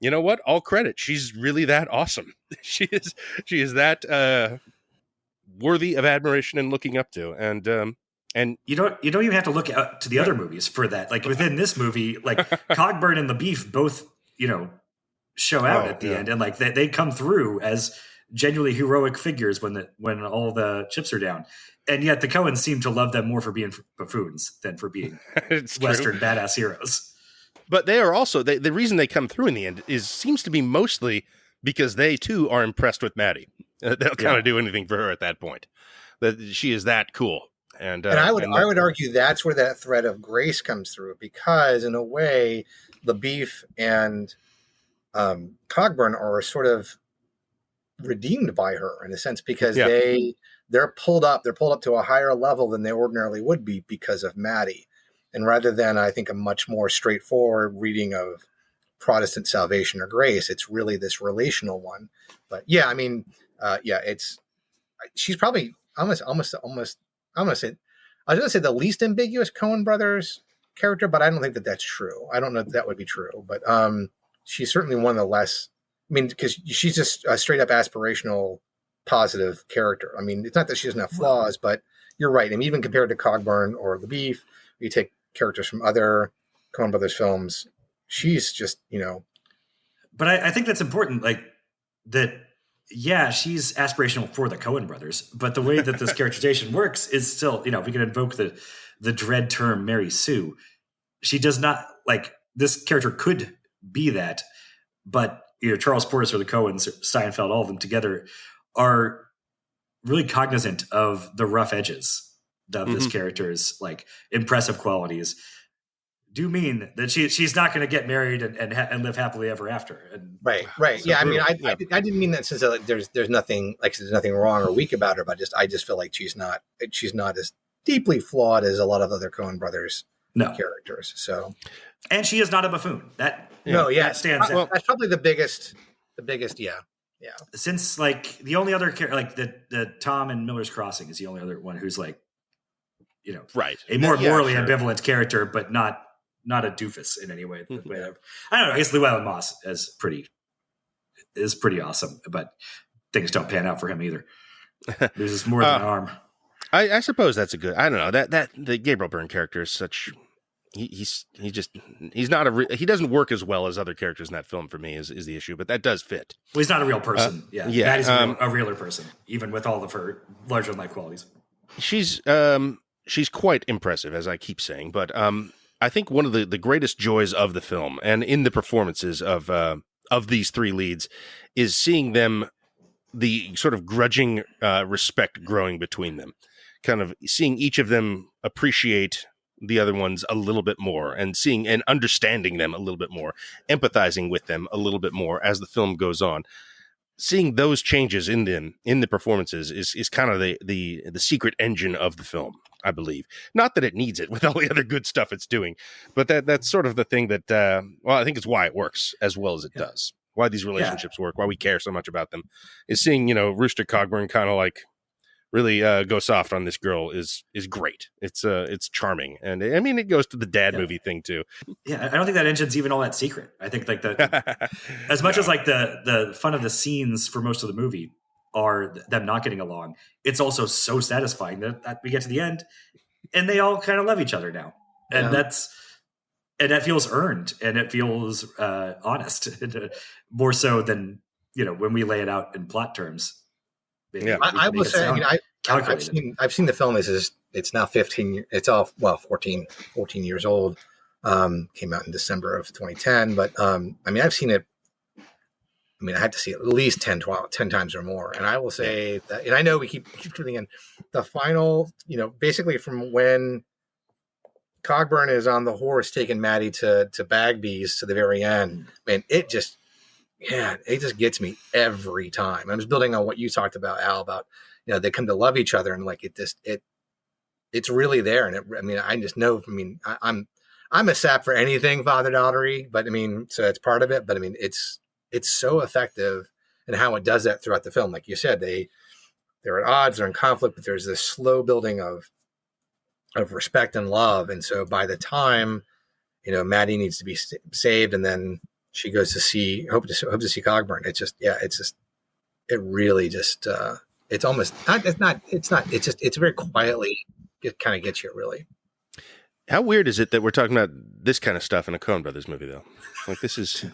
what? All credit. She's really that awesome. She is that worthy of admiration and looking up to. And you don't even have to look out to the other movies for that. Like within this movie, like Cogburn and the Beef both, show out at the end, and like they come through as genuinely heroic figures when all the chips are down. And yet the Coens seem to love them more for being buffoons than for being Western badass heroes. But they are also, the reason they come through in the end seems to be mostly because they too are impressed with Maddie. They'll kind of do anything for her at that point. That she is that cool. And I would argue that's where that thread of grace comes through, because in a way, the Beef and Cogburn are sort of redeemed by her in a sense, because they're pulled up to a higher level than they ordinarily would be because of Maddie. And rather than, I think, a much more straightforward reading of Protestant salvation or grace, it's really this relational one. But yeah, I mean, she's probably almost, I'm going to say the least ambiguous Coen brothers character, but I don't think that that's true. I don't know if that would be true, but she's certainly one of the less, I mean, because she's just a straight up aspirational, positive character. I mean, it's not that she doesn't have flaws, but you're right. I mean, even compared to Cogburn or The Beef, you take characters from other Coen brothers films, she's just, But I think that's important, like that. Yeah, she's aspirational for the Coen brothers, but the way that this characterization works is still, if we can invoke the dread term Mary Sue, she does not, like, this character could be that, but Charles Portis or the Coens, Steinfeld, all of them together are really cognizant of the rough edges of this character's like impressive qualities. Do mean that she's not going to get married and live happily ever after. And right. Yeah, I mean, I didn't mean that since like there's nothing wrong or weak about her, but I just feel like she's not as deeply flawed as a lot of other Coen brothers characters. So, and she is not a buffoon. That stands out. Well, that's probably the biggest. Yeah. Since like the only other character, like the Tom in Miller's Crossing is the only other one who's like, a more morally ambivalent character, but not a doofus in any way. I don't know. I guess Llewellyn Moss is pretty awesome, but things don't pan out for him either. Loses more than an arm. I suppose that's a good. I don't know that the Gabriel Byrne character is such. He doesn't work as well as other characters in that film for me is the issue, but that does fit. Well, he's not a real person. That is a realer person, even with all of her larger than life qualities. She's quite impressive, as I keep saying, but I think one of the greatest joys of the film and in the performances of these three leads is seeing them, the sort of grudging respect growing between them, kind of seeing each of them appreciate the other ones a little bit more and seeing and understanding them a little bit more, empathizing with them a little bit more as the film goes on. Seeing those changes in them, in the performances is kind of the secret engine of the film, I believe. Not that it needs it with all the other good stuff it's doing, but that's sort of the thing that, I think it's why it works as well as it does. Why these relationships work, why we care so much about them, is seeing, Rooster Cogburn kind of like really go soft on this girl is great. It's charming. And I mean, it goes to the dad movie thing too. Yeah. I don't think that engine's even all that secret. I think like as much as like the fun of the scenes for most of the movie are them not getting along, it's also so satisfying that we get to the end and they all kind of love each other now. And and that feels earned, and it feels honest, more so than when we lay it out in plot terms. Yeah. I will say, I mean, I've seen the film. It's now 15. It's all 14 years old. Came out in December of 2010. But I mean, I've seen it. I mean, I had to see it at least 10 times or more. And I will say that, and I know we keep tuning in, the final, basically from when Cogburn is on the horse taking Maddie to Bagby's to the very end, man, it just gets me every time. I'm just building on what you talked about, Al, about, they come to love each other, and like it's really there. And I just know, I'm a sap for anything father-daughter-y, but I mean, so it's part of it, but I mean, it's so effective in how it does that throughout the film. Like you said, they're at odds, they're in conflict, but there's this slow building of respect and love. And so by the time, Maddie needs to be saved, and then she goes to hope to see Cogburn. It really just, it's almost not, it's very quietly, it kind of gets you, really. How weird is it that we're talking about this kind of stuff in a Coen Brothers movie, though? Like, this is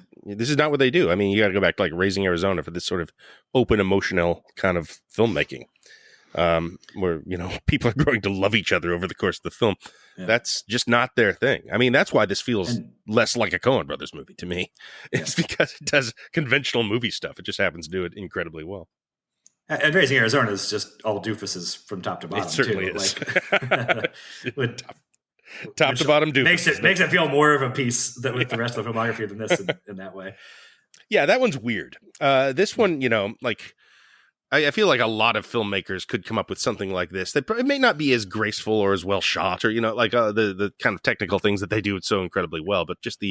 not what they do. I mean, you got to go back to like Raising Arizona for this sort of open, emotional kind of filmmaking, where people are growing to love each other over the course of the film. Yeah. That's just not their thing. I mean, that's why this feels less like a Coen Brothers movie to me. It's because it does conventional movie stuff. It just happens to do it incredibly well. And Raising Arizona is just all doofuses from top to bottom. It certainly is. Like, top to bottom doofuses. Makes it feel more of a piece with the rest of the filmography than this in that way. Yeah, that one's weird. This one, like, I feel like a lot of filmmakers could come up with something like this. It may not be as graceful or as well shot, or like the kind of technical things that they do so incredibly well. But just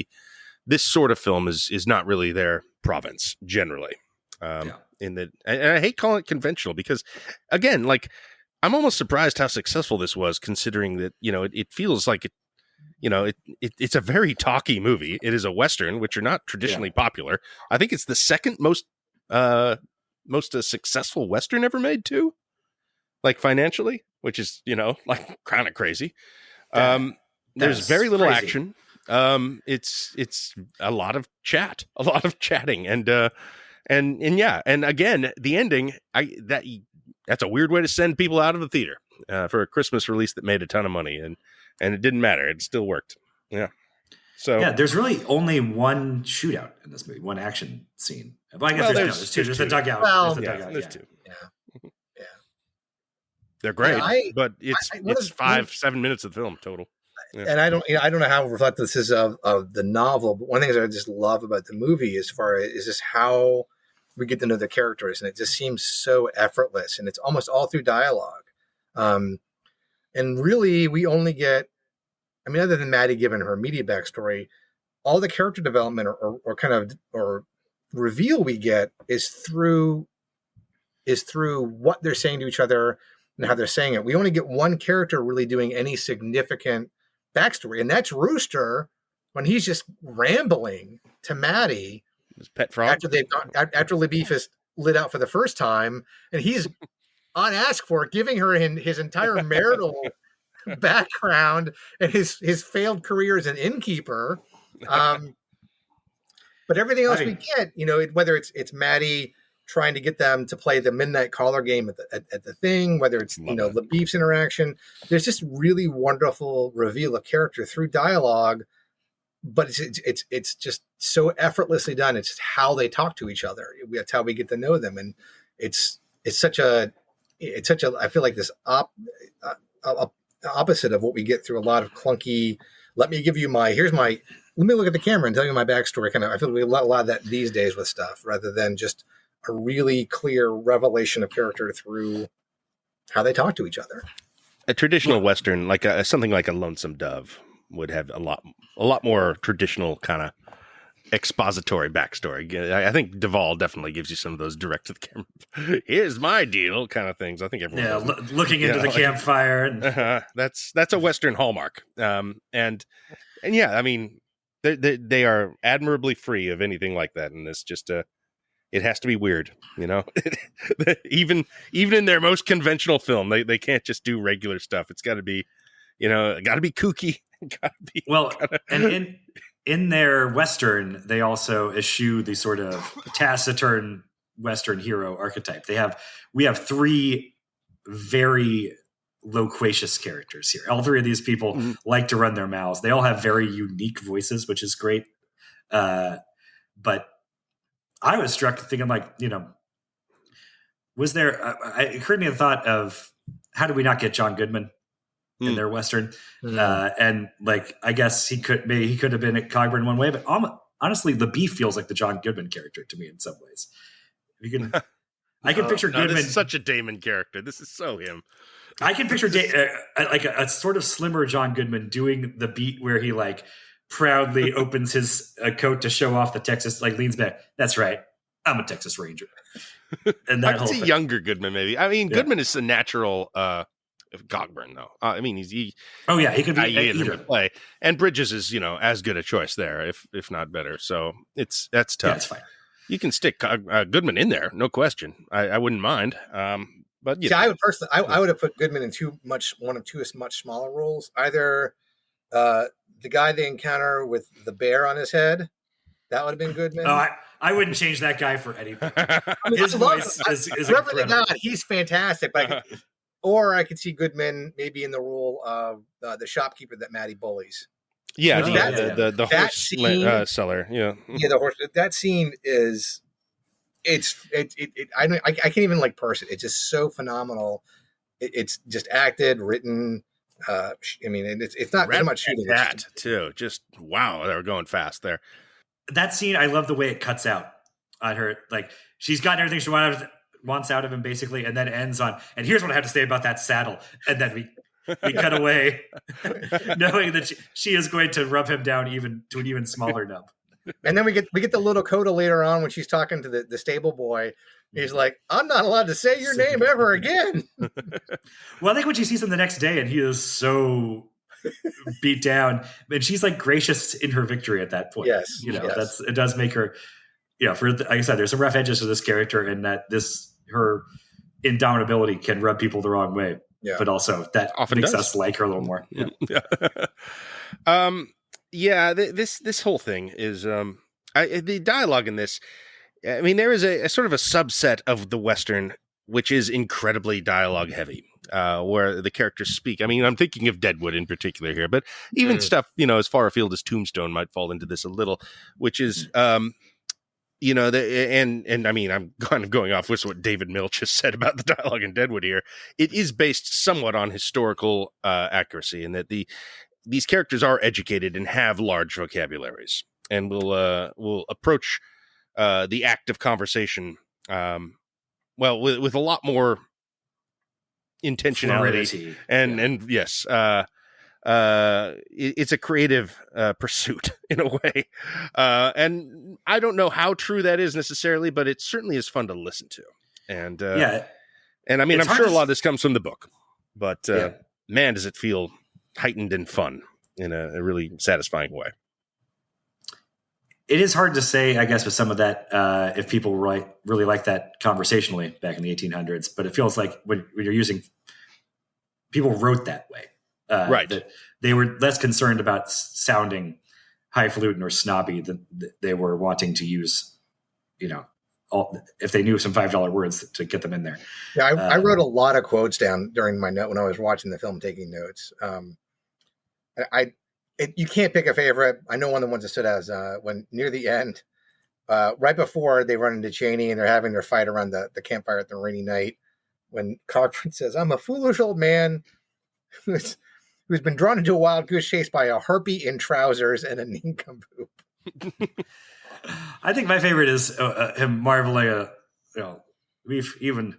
this sort of film is not really their province generally. And I hate calling it conventional because, again, like, I'm almost surprised how successful this was, considering that it feels like it's a very talky movie. It is a Western, which are not traditionally popular. I think it's the second most successful Western ever made, too, like financially, which is like kind of crazy. There's very little action. It's a lot of chatting, and again, the ending, that's a weird way to send people out of the theater for a Christmas release that made a ton of money, and it didn't matter. It still worked. Yeah. So there's really only one shootout in this movie, one action scene. Well, I guess there's two. There's the dugout. Well, there's two. Yeah. They're great, but it's 5-7 minutes of the film total. Yeah. And I don't know how reflective this is of the novel, but one of the things I just love about the movie is just how we get to know the characters, and it just seems so effortless, and it's almost all through dialogue. And really, we only get, other than Maddie giving her immediate backstory, all the character development or reveal we get is through what they're saying to each other and how they're saying it. We only get one character really doing any significant backstory, and that's Rooster, when he's just rambling to Maddie. His pet frog. After LaBeef is lit out for the first time, and he's on ask for it, giving her his entire marital background and his failed career as an innkeeper. But everything else we get, whether it's Maddie trying to get them to play the midnight caller game at the thing, whether it's LaBeef's interaction, there's just really wonderful reveal of character through dialogue. But it's just so effortlessly done. It's just how they talk to each other. That's how we get to know them, and it's such a I feel like this opposite of what we get through a lot of clunky. Let me look at the camera and tell you my backstory. Kind of, I feel we let a lot of that these days with stuff, rather than just a really clear revelation of character through how they talk to each other. A traditional Western, like something like A Lonesome Dove, would have a lot more traditional kind of expository backstory. I think Duvall definitely gives you some of those direct to the camera, here's my deal kind of things. I think everyone looking into the campfire. And... that's a Western hallmark. And yeah, they are admirably free of anything like that. And it's just it has to be weird, even in their most conventional film, they can't just do regular stuff. It's got to be, got to be kooky, Gotta be. Well, and in their Western, they also eschew the sort of taciturn Western hero archetype. We have three very loquacious characters here. All three of these people like to run their mouths. They all have very unique voices, which is great. But I was struck thinking, like, was there? It occurred to me the thought of how did we not get John Goodman in their Western? And like, I guess he could have been at Cogburn one way, but honestly, the Beef feels like the John Goodman character to me in some ways. If you can, I can picture Goodman. This is such a Damon character. This is so him. I can picture like a sort of slimmer John Goodman doing the beat where he like proudly opens his coat to show off the Texas, like leans back. That's right. I'm a Texas Ranger. And that I can see younger Goodman, maybe. I mean, Goodman is a natural Cogburn, though. I mean, he could be either play. And Bridges is, as good a choice there, if not better. So that's tough. Yeah, that's fine. You can stick Goodman in there, no question. I wouldn't mind. But I would personally, I would have put Goodman in one of two much smaller roles. Either the guy they encounter with the bear on his head, that would have been Goodman. Oh, I wouldn't change that guy for anything. His voice is whoever they incredible. got, he's fantastic. But I could see Goodman maybe in the role of the shopkeeper that Maddie bullies. Yeah, the horse scene, seller. Yeah, the horse. That scene is. I can't even like parse it. It's just so phenomenal. It's just acted, written. I mean, it's not so much shooting. That too. Just wow, they were going fast there. That scene, I love the way it cuts out on her. Like she's gotten everything she wants out of him, basically, and then ends on. And here's what I have to say about that saddle. And then we cut away, knowing that she is going to rub him down to an even smaller nub. And then we get the little coda later on when she's talking to the stable boy. He's like, I'm not allowed to say your name ever again. Well, I think when she sees him the next day and he is so beat down, and she's like gracious in her victory at that point. Yes. It does make her, like I said, there's some rough edges to this character, and that her indomitability can rub people the wrong way. Yeah. But also that often makes us like her a little more. Yeah. This whole thing is the dialogue in this. I mean, there is a sort of a subset of the Western which is incredibly dialogue heavy, where the characters speak. I mean, I'm thinking of Deadwood in particular here, but even stuff as far afield as Tombstone might fall into this a little, which is and I mean, I'm kind of going off with what David Milch has said about the dialogue in Deadwood here. It is based somewhat on historical accuracy, in that these characters are educated and have large vocabularies, and will approach the act of conversation with a lot more intentionality and yes, it's a creative pursuit in a way, and I don't know how true that is necessarily, but it certainly is fun to listen to. And and I mean, I'm sure a lot of this comes from the book, but man, does it feel heightened and fun in a really satisfying way. It is hard to say, I guess, with some of that, if people really like that conversationally back in the 1800s, but it feels like when you're using, people wrote that way. Right. That they were less concerned about sounding highfalutin or snobby than they were wanting to use, if they knew some $5 words to get them in there. Yeah, I wrote a lot of quotes down during my note when I was watching the film, taking notes. You can't pick a favorite. I know one of the ones that stood out is when near the end, right before they run into Cheney and they're having their fight around the campfire at the rainy night, when Cogburn says, "I'm a foolish old man who's been drawn into a wild goose chase by a harpy in trousers and a nincompoop." I think my favorite is him marveling, we've even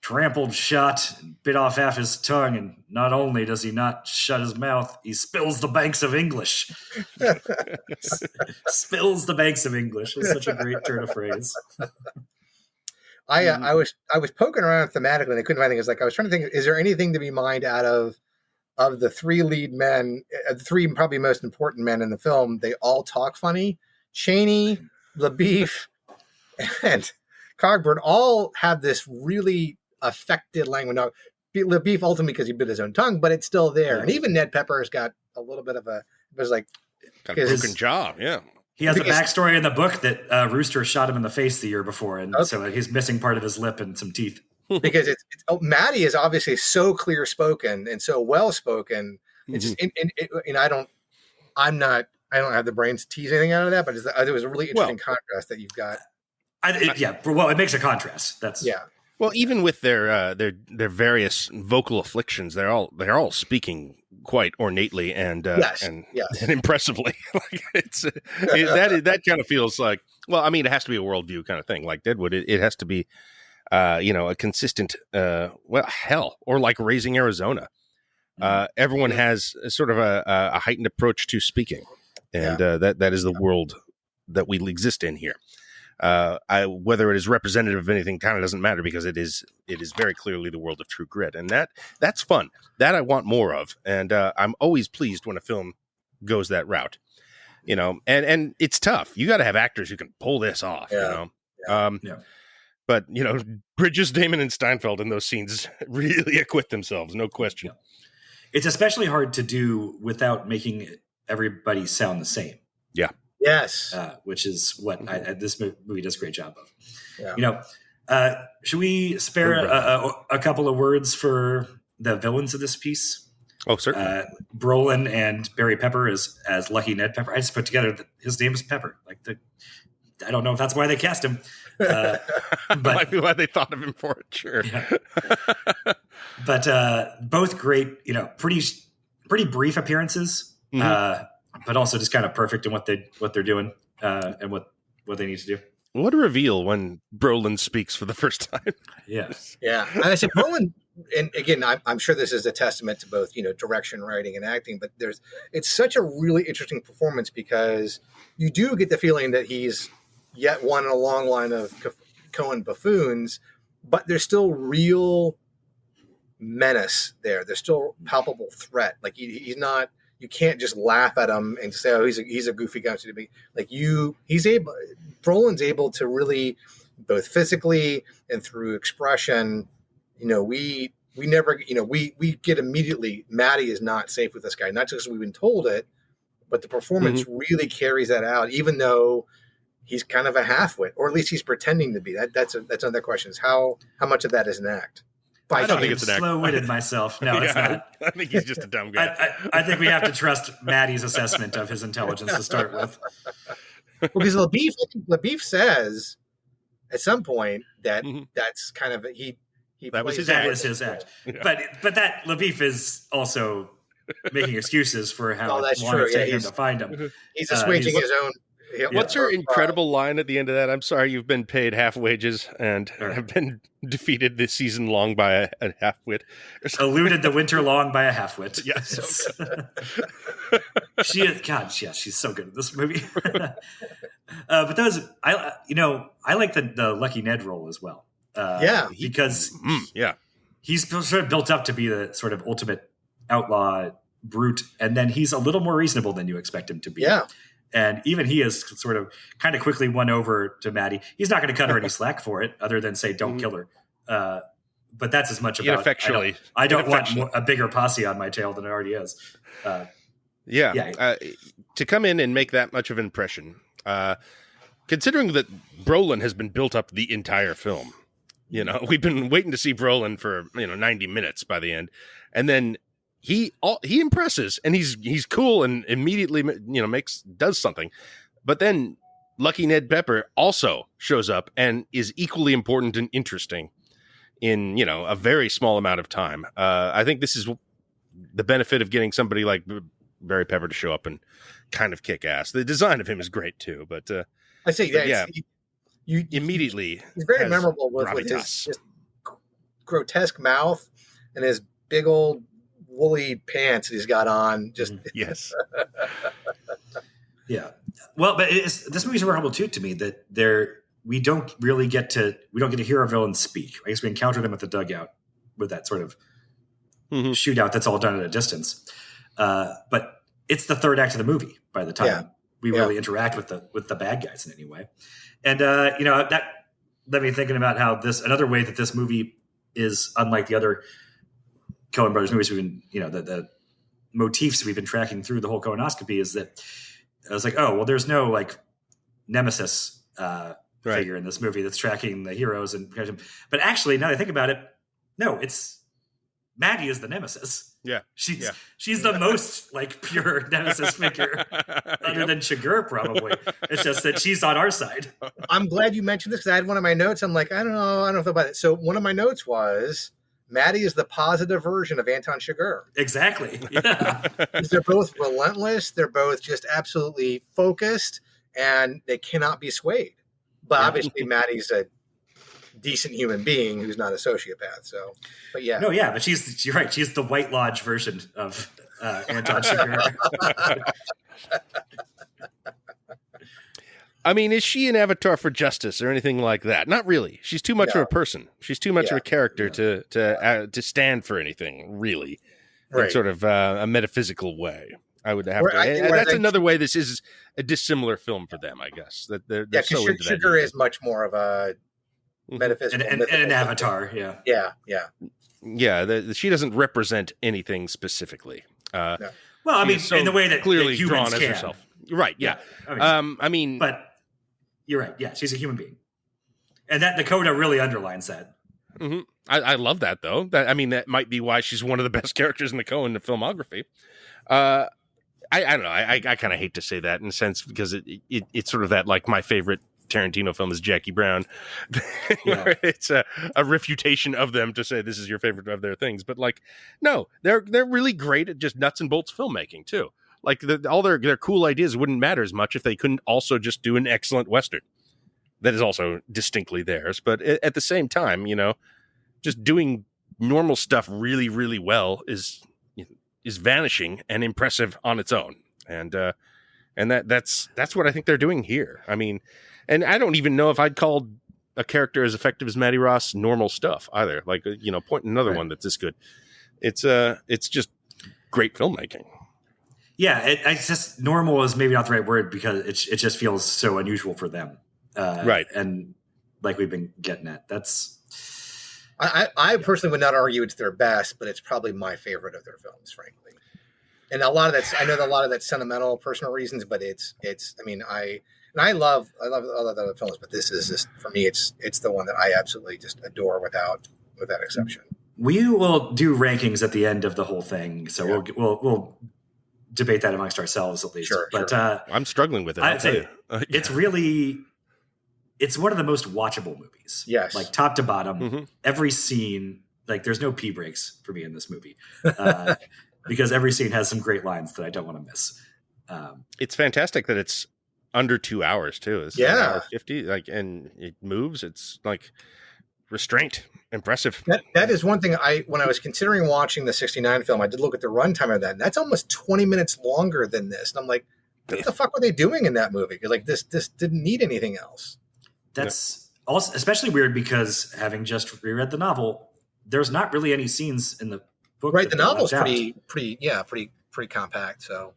trampled shot and bit off half his tongue, and not only does he not shut his mouth, he spills the banks of English. Spills the banks of English is such a great turn of phrase. I was poking around thematically and I couldn't find anything. I was trying to think, is there anything to be mined out of the three lead men, the three probably most important men in the film? They all talk funny. Cheney, LaBeef, and Cogburn all have this really affected language. Now, LaBeef ultimately because he bit his own tongue, but it's still there. And even Ned Pepper's got a little bit of a, it was like, Got a Because- broken jaw. Yeah. He has a Because- backstory in the book that Rooster shot him in the face the year before, and Okay. so he's missing part of his lip and some teeth. because Maddie is obviously so clear spoken and so well spoken. It's just, and I don't have the brains to tease anything out of that, but it was a really interesting contrast that you've got. It makes a contrast. That's Yeah. Well, even with their various vocal afflictions, they're all speaking quite ornately and and impressively. Like that kind of feels like, well, I mean, it has to be a worldview kind of thing, like Deadwood. It has to be, a consistent, or like Raising Arizona. Everyone has a sort of a heightened approach to speaking, and that is the world that we exist in here. Whether it is representative of anything kind of doesn't matter, because it is very clearly the world of True Grit, and that's fun. That I want more of, and I'm always pleased when a film goes that route. And it's tough. You got to have actors who can pull this off. But Bridges, Damon, and Steinfeld in those scenes really acquit themselves, no question. Yeah. It's especially hard to do without making everybody sound the same. Yeah. Yes. Which is what this movie does a great job of. Yeah. Should we spare a couple of words for the villains of this piece? Oh, certainly. Brolin and Barry Pepper as Lucky Ned Pepper. I just put together that his name is Pepper. I don't know if that's why they cast him. But might be why they thought of him for it. Sure. Yeah. But both great, pretty brief appearances. But also just kind of perfect in what they're doing and what they need to do. What a reveal when Brolin speaks for the first time. Yes. Yeah. And I said Brolin, and again, I'm sure this is a testament to both, direction, writing, and acting, but it's such a really interesting performance because you do get the feeling that he's yet one in a long line of Coen buffoons, but there's still real menace there. There's still palpable threat. Like he's not, you can't just laugh at him and say, "Oh, he's a goofy guy." To be like Brolin's able to really, both physically and through expression. We never, we get immediately, Maddie is not safe with this guy. Not just because we've been told it, but the performance really carries that out. Even though he's kind of a halfwit, or at least he's pretending to be. That's another question: is how much of that is an act? I don't think it's an act. Slow-witted myself. No, it's not. I think he's just a dumb guy. I think we have to trust Maddie's assessment of his intelligence to start with. Because LaBeef says at some point that that's kind of he. That was his That act. is his act. Yeah. But that LaBeef is also making excuses for how long that's it's true. taken him to find him. He's assuaging his own. What's her incredible line at the end of that? I'm sorry, you've been paid half wages and have been defeated this season long by a half-wit. Eluded the winter long by a half-wit. Yes. She is, God, yeah, she's so good at this movie. But those, I like the Lucky Ned role as well. Because he's sort of built up to be the sort of ultimate outlaw brute, and then he's a little more reasonable than you expect him to be. Yeah. And even he is sort of kind of quickly won over to Maddie. He's not going to cut her any slack for it, other than say, "Don't kill her." But that's as much about. Ineffectually, I don't want a bigger posse on my tail than it already is. To come in and make that much of an impression, considering that Brolin has been built up the entire film. We've been waiting to see Brolin for 90 minutes by the end, and then he impresses, and he's cool and immediately does something, but then Lucky Ned Pepper also shows up and is equally important and interesting in a very small amount of time. I think this is the benefit of getting somebody like Barry Pepper to show up and kind of kick ass. The design of him is great too, but I say you immediately he's very memorable with his just grotesque mouth and his big old woolly pants that he's got on. Just yes. Yeah. Well, but this movie's remarkable too to me that we don't get to hear our villains speak. I guess we encounter them at the dugout with that sort of shootout that's all done at a distance. But it's the third act of the movie by the time we really interact with the bad guys in any way. And that led me thinking about how another way that this movie is unlike the other Coen Brothers movies we've been, motifs we've been tracking through the whole Coen-Oscopy is that I was like, oh, well, there's no like nemesis figure in this movie that's tracking the heroes. But actually, now that I think about it, no, it's Maddie is the nemesis. Yeah. She's the most like pure nemesis figure other than Chigurh, probably. It's just that she's on our side. I'm glad you mentioned this because I had one of my notes. I'm like, I don't know about it. So one of my notes was Maddie is the positive version of Anton Chigurh. Exactly. Yeah. They're both relentless. They're both just absolutely focused, and they cannot be swayed. But obviously, Maddie's a decent human being who's not a sociopath. So, but yeah, no, yeah, but you're right. She's the White Lodge version of Anton Chigurh. I mean, is she an avatar for justice or anything like that? Not really. She's too much of a person. She's too much of a character to stand for anything, really, in sort of a metaphysical way. I would have to. And that's another way this is a dissimilar film for them, I guess. That they're so into that. Chigurh is much more of a metaphysical and an avatar. Yeah. Yeah. She doesn't represent anything specifically. No. Well, I mean, so in the way that clearly that drawn humans as can. herself. Right. Yeah. I mean, but you're right. Yeah, she's a human being, and that Dakota really underlines that. Mm-hmm. I love that though. That might be why she's one of the best characters in the Coen filmography. I don't know. I kind of hate to say that in a sense because it's sort of that like my favorite Tarantino film is Jackie Brown. It's a refutation of them to say this is your favorite of their things, but like no, they're really great at just nuts and bolts filmmaking too. Like all their cool ideas wouldn't matter as much if they couldn't also just do an excellent Western that is also distinctly theirs. But at the same time, just doing normal stuff really, really well is vanishing and impressive on its own. And that's what I think they're doing here. I mean, and I don't even know if I'd call a character as effective as Matty Ross normal stuff either. Like, point another one that's this good. It's just great filmmaking. Yeah, it's just normal is maybe not the right word because it just feels so unusual for them, right? And like we've been getting at, I personally would not argue it's their best, but it's probably my favorite of their films, frankly. And a lot of that's I know that a lot of that's sentimental, personal reasons, but it's. I mean, I love other films, but this is just for me. It's the one that I absolutely just adore without exception. We will do rankings at the end of the whole thing, so we'll debate that amongst ourselves at least. Sure, but I'm struggling with it. I'd say it's one of the most watchable movies. Yes, like top to bottom, mm-hmm. Every scene. Like there's no pee breaks for me in this movie because every scene has some great lines that I don't want to miss. It's fantastic that it's under 2 hours too. It's an hour 50, and it moves. It's like restraint. Impressive. That is one thing when I was considering watching the 1969 film, I did look at the runtime of that, and that's almost 20 minutes longer than this. And I'm like, what the fuck were they doing in that movie? Because like this didn't need anything else. That's also especially weird because having just reread the novel, there's not really any scenes in the book. Right, the novel's pretty compact. So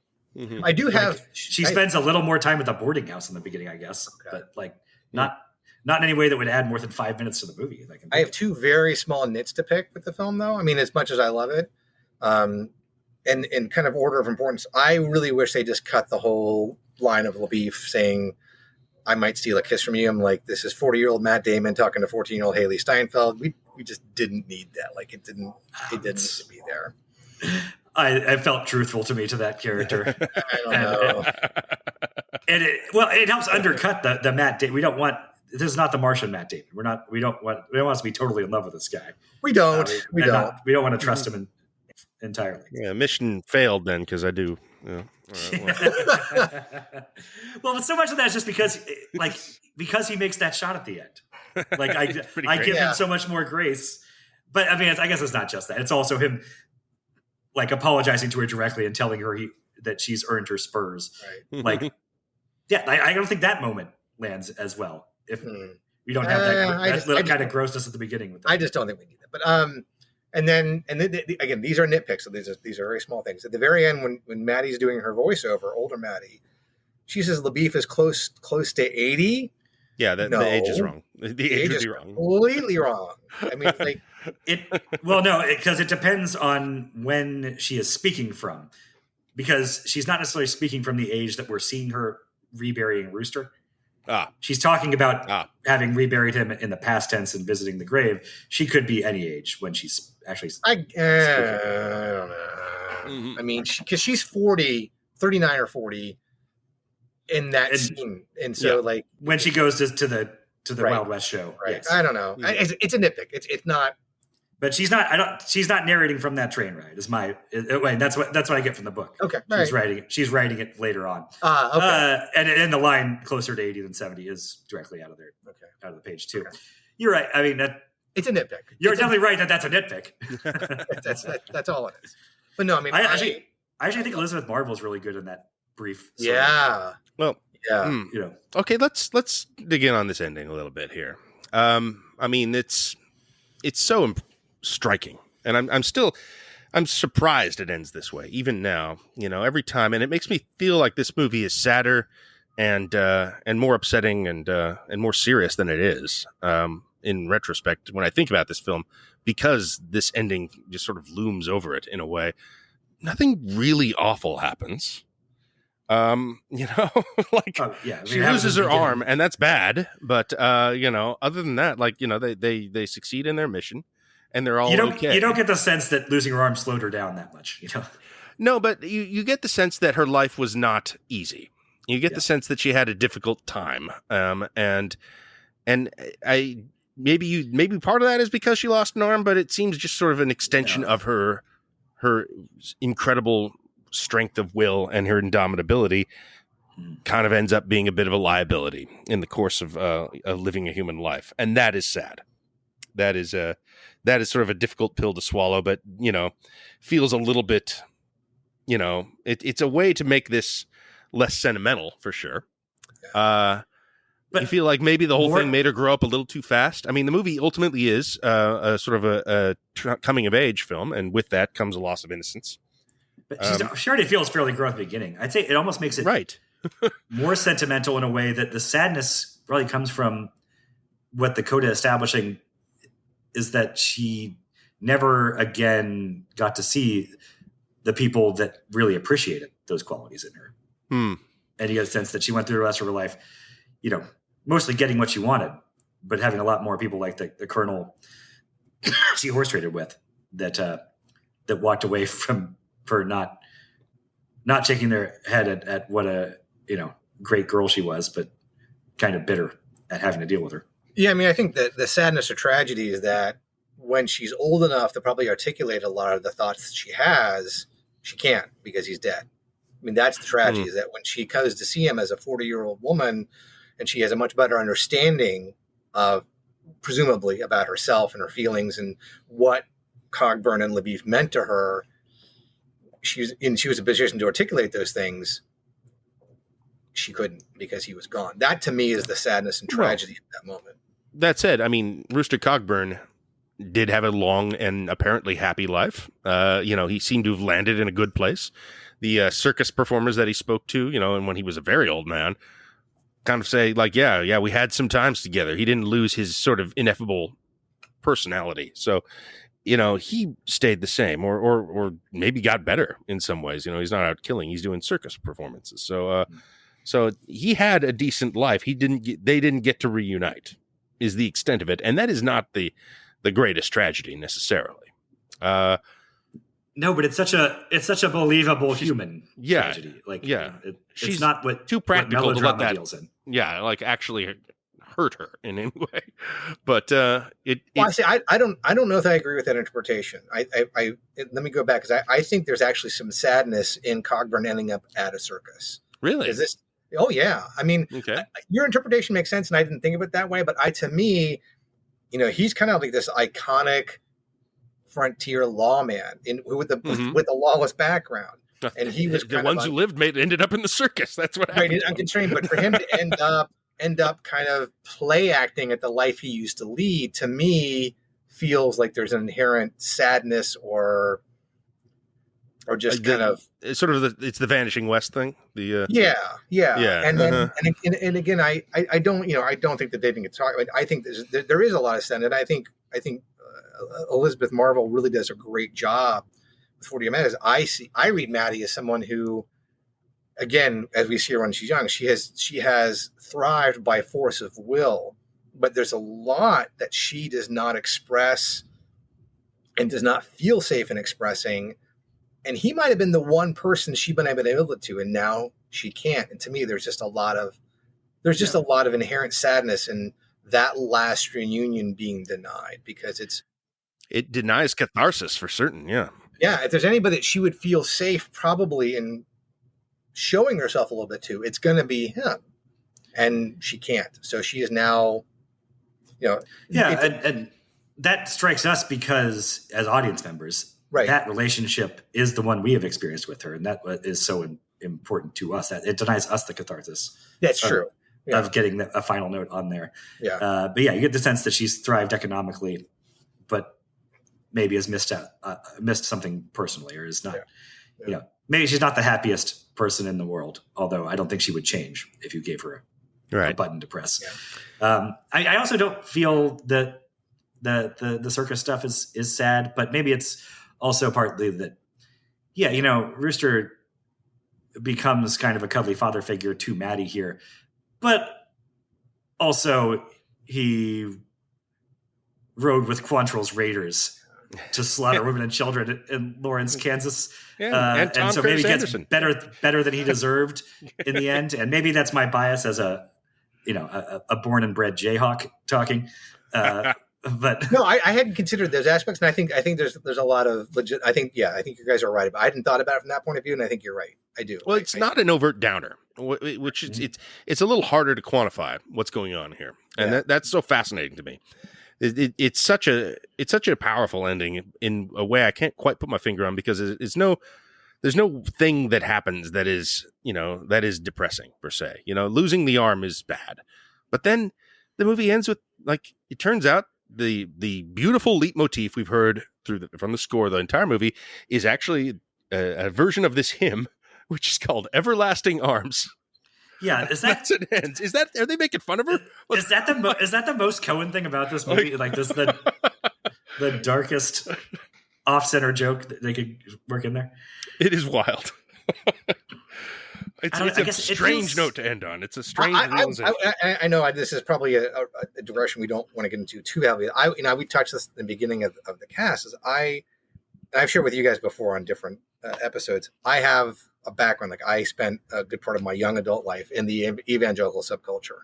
I do have. She spends a little more time at the boarding house in the beginning, I guess, but like not in any way that would add more than 5 minutes to the movie. I have two very small nits to pick with the film, though. I mean, as much as I love it, and in kind of order of importance, I really wish they just cut the whole line of LaBeef saying, "I might steal a kiss from you." I'm like, this is 40-year-old Matt Damon talking to 14-year-old Haley Steinfeld. We just didn't need that. Like, it didn't need to be there. I felt truthful to me to that character. I don't know. And it helps undercut the Matt Damon. We don't want. This is not the Martian Matt Damon. We don't want us to be totally in love with this guy. We don't. We don't want to trust him entirely. Yeah, mission failed then because I do. Yeah. Well, but so much of that is just because he makes that shot at the end. Like I give him so much more grace. But I mean, I guess it's not just that. It's also him like apologizing to her directly and telling her that she's earned her spurs. Right. Like, I don't think that moment lands as well. If we don't have that little kind of grossness at the beginning with that. I just don't think we need that. But and then again, these are nitpicks. So these are very small things. At the very end, when Maddie's doing her voiceover, older Maddie, she says LaBeef is close to 80. Yeah, No. the age is wrong. The age would is be wrong. completely wrong. I mean, like, because it depends on when she is speaking from, because she's not necessarily speaking from the age that we're seeing her reburying Rooster. She's talking about having reburied him in the past tense and visiting the grave. She could be any age when she's actually I don't know. Mhm. I mean, because she's 40, 39 or 40 in that scene. And so, like, when she goes to the Right. Wild West show. right. Yes. I don't know. It's a nitpick. It's not. But she's not. She's not narrating from that train ride. That's what I get from the book. Okay. She's writing it later on. Okay. And the line closer to 80 than 70 is directly out of there. Okay. Out of the page too. Okay. You're right. I mean, It's a nitpick. you're definitely right that that's a nitpick. That's all it is. But no, I mean, I actually think Elizabeth Marvel's really good in that brief. yeah. Well, Yeah. You know. okay, let's dig in on this ending a little bit here. I mean, it's so striking, and I'm surprised it ends this way, even now. You know, every time, and it makes me feel like this movie is sadder and more upsetting and more serious than it is. In retrospect, when I think about this film, because this ending just sort of looms over it in a way, nothing really awful happens. You know, like she loses her arm, and that's bad. But you know, other than that, like, you know, they succeed in their mission, and they're all okay. You don't get the sense that losing her arm slowed her down that much, you know. No, but you get the sense that her life was not easy. You get the sense that she had a difficult time, and I maybe part of that is because she lost an arm, but it seems just sort of an extension of her incredible strength of will and her indomitability kind of ends up being a bit of a liability in the course of living a human life. And that is sad. That is sort of a difficult pill to swallow, but, you know, feels a little bit, you know, it's a way to make this less sentimental for sure. But you feel like maybe the whole thing made her grow up a little too fast. I mean, the movie ultimately is a sort of a coming of age film, and with that comes a loss of innocence. But she already feels fairly grown at the beginning. I'd say it almost makes it right. more sentimental in a way that the sadness really comes from what the coda establishing is that she never again got to see the people that really appreciated those qualities in her. And you get a sense that she went through the rest of her life, you know, mostly getting what she wanted, but having a lot more people like the colonel she horse traded with that walked away from for not shaking their head at what a, you know, great girl she was, but kind of bitter at having to deal with her. Yeah, I mean, I think that the sadness or tragedy is that when she's old enough to probably articulate a lot of the thoughts that she has, she can't because he's dead. I mean, that's the tragedy, is that when she comes to see him as a 40-year-old woman and she has a much better understanding of, presumably, about herself and her feelings and what Cogburn and Lviv meant to her, she was in a position to articulate those things. She couldn't because he was gone. That to me is the sadness and tragedy of that moment. That said, I mean, Rooster Cogburn did have a long and apparently happy life. You know, he seemed to have landed in a good place. The circus performers that he spoke to, you know, and when he was a very old man, kind of say like, yeah, we had some times together. He didn't lose his sort of ineffable personality. So, you know, he stayed the same or maybe got better in some ways. You know, he's not out killing. He's doing circus performances. So, so he had a decent life. They didn't get to reunite is the extent of it. And that is not the greatest tragedy necessarily. No, but it's such a believable human tragedy. Like, she's it's not what too practical to let that deals in. Yeah, like actually hurt her in any way. But I don't know if I agree with that interpretation. Let me go back because I think there's actually some sadness in Cogburn ending up at a circus. Really? Is this? Oh yeah. I mean, your interpretation makes sense, and I didn't think of it that way. But to me, you know, he's kind of like this iconic frontier lawman with the lawless background, and he was the ones who lived ended up in the circus. That's what happened. Right, I'm constrained, but for him to end up kind of play acting at the life he used to lead, to me feels like there's an inherent sadness or or just kind of it's sort of it's the Vanishing West thing. The yeah. And then uh-huh. and again, I don't I don't think that they didn't get talked. I think there is a lot of stuff, and I think Elizabeth Marvel really does a great job with 40 Years. I read Maddie as someone who, again, as we see her when she's young, she has thrived by force of will, but there's a lot that she does not express and does not feel safe in expressing. And he might have been the one person she'd been able to, and now she can't. And to me, there's just a lot of inherent sadness in that last reunion being denied, because it denies catharsis for certain. Yeah. Yeah. If there's anybody that she would feel safe probably in showing herself a little bit to, it's going to be him, and she can't. So she is now, and that strikes us because as audience members, right, that relationship is the one we have experienced with her, and that is so important to us that it denies us the catharsis. That's true. Yeah. Of getting a final note on there. Yeah. But yeah, you get the sense that she's thrived economically, but maybe has missed something personally, or is not, maybe she's not the happiest person in the world, although I don't think she would change if you gave her a button to press. Yeah. I also don't feel that the circus stuff is sad, but maybe it's also partly that, Rooster becomes kind of a cuddly father figure to Maddie here, but also he rode with Quantrill's Raiders to slaughter women and children in Lawrence, Kansas. Yeah, and so maybe gets better than he deserved in the end. And maybe that's my bias as a born and bred Jayhawk talking. But no, I hadn't considered those aspects, and I think there's a lot of legit. I think you guys are right, but I hadn't thought about it from that point of view, and I think you're right. I do. Well, it's not an overt downer, which is it's a little harder to quantify what's going on here, and that's so fascinating to me. It's such a powerful ending in a way I can't quite put my finger on, because there's no thing that happens that is depressing per se. Losing the arm is bad, but then the movie ends with, like, it turns out the beautiful leitmotif we've heard from the score the entire movie is actually a version of this hymn, which is called "Everlasting Arms." Yeah, that's it ends. Are they making fun of her? Is that the most Coen thing about this movie? Like this, the darkest off-center joke that they could work in there. It is wild. It's a strange note to end on. It's a strange realization. I know this is probably a direction we don't want to get into too heavily. We touched this in the beginning of the cast. I've shared with you guys before on different episodes. I have a background. Like, I spent a good part of my young adult life in the evangelical subculture,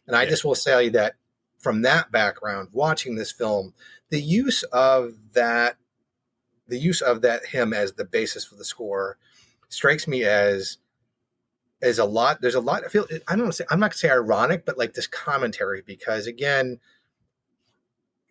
and I just will say that from that background, watching this film, the use of that hymn as the basis for the score strikes me as a lot. There's a lot. I'm not going to say ironic, but like this commentary, because again,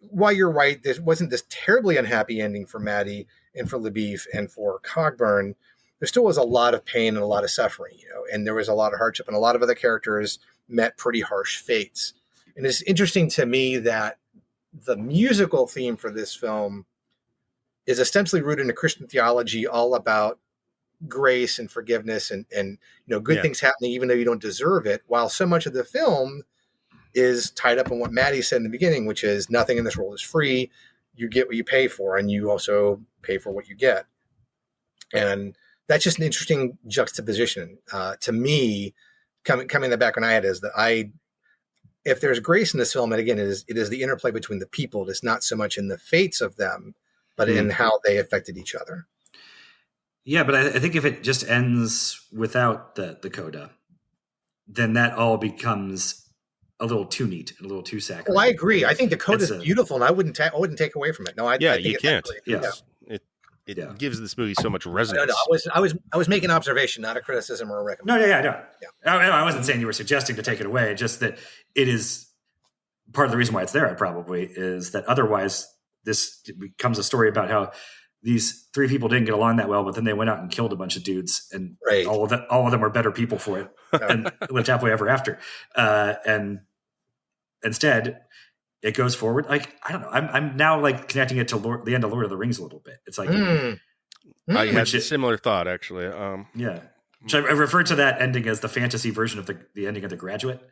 while you're right, there wasn't this terribly unhappy ending for Maddie and for LaBeef and for Cogburn. There still was a lot of pain and a lot of suffering, and there was a lot of hardship, and a lot of other characters met pretty harsh fates. And it's interesting to me that the musical theme for this film is ostensibly rooted in a Christian theology, all about grace and forgiveness and good things happening even though you don't deserve it, while so much of the film is tied up in what Maddie said in the beginning, which is nothing in this world is free. You get what you pay for, and you also pay for what you get. And that's just an interesting juxtaposition to me. Coming in the background I had is that if there's grace in this film, and again, it is the interplay between the people. It's not so much in the fates of them, but in how they affected each other. Yeah, but I think if it just ends without the coda, then that all becomes a little too neat and a little too saccharine. Well, I agree. I think the coda is beautiful, and I wouldn't take away from it. No, I think you can't. Yes. It gives this movie so much resonance. No, I was making an observation, not a criticism or a recommendation. No. I wasn't saying you were suggesting to take it away. Just that it is part of the reason why it's there. Probably is that otherwise this becomes a story about how these three people didn't get along that well, but then they went out and killed a bunch of dudes, and all of them were better people for it, and lived happily ever after. And instead, it goes forward. Like, I don't know. I'm now like connecting it to the end of Lord of the Rings a little bit. It's like I had Which a it- similar thought, actually. Yeah. Which I refer to that ending as the fantasy version of the ending of The Graduate,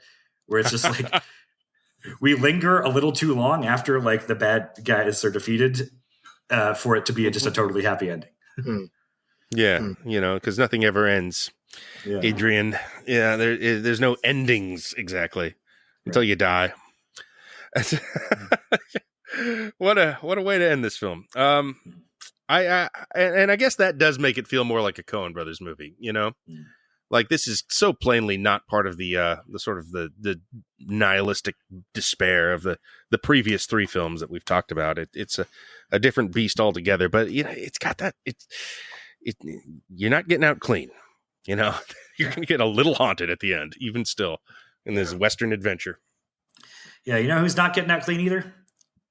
where it's just like we linger a little too long after like the bad guys are defeated for it to be just a totally happy ending. Yeah, because nothing ever ends, Yeah. Adrian. Yeah, there's no endings exactly until you die. What a way to end this film. I guess that does make it feel more like a Coen Brothers movie, Like this is so plainly not part of the sort of the nihilistic despair of the previous three films that we've talked about. It's a different beast altogether, but it's got that you're not getting out clean, you're gonna get a little haunted at the end, even still in this Western adventure. Yeah, you know who's not getting out clean either?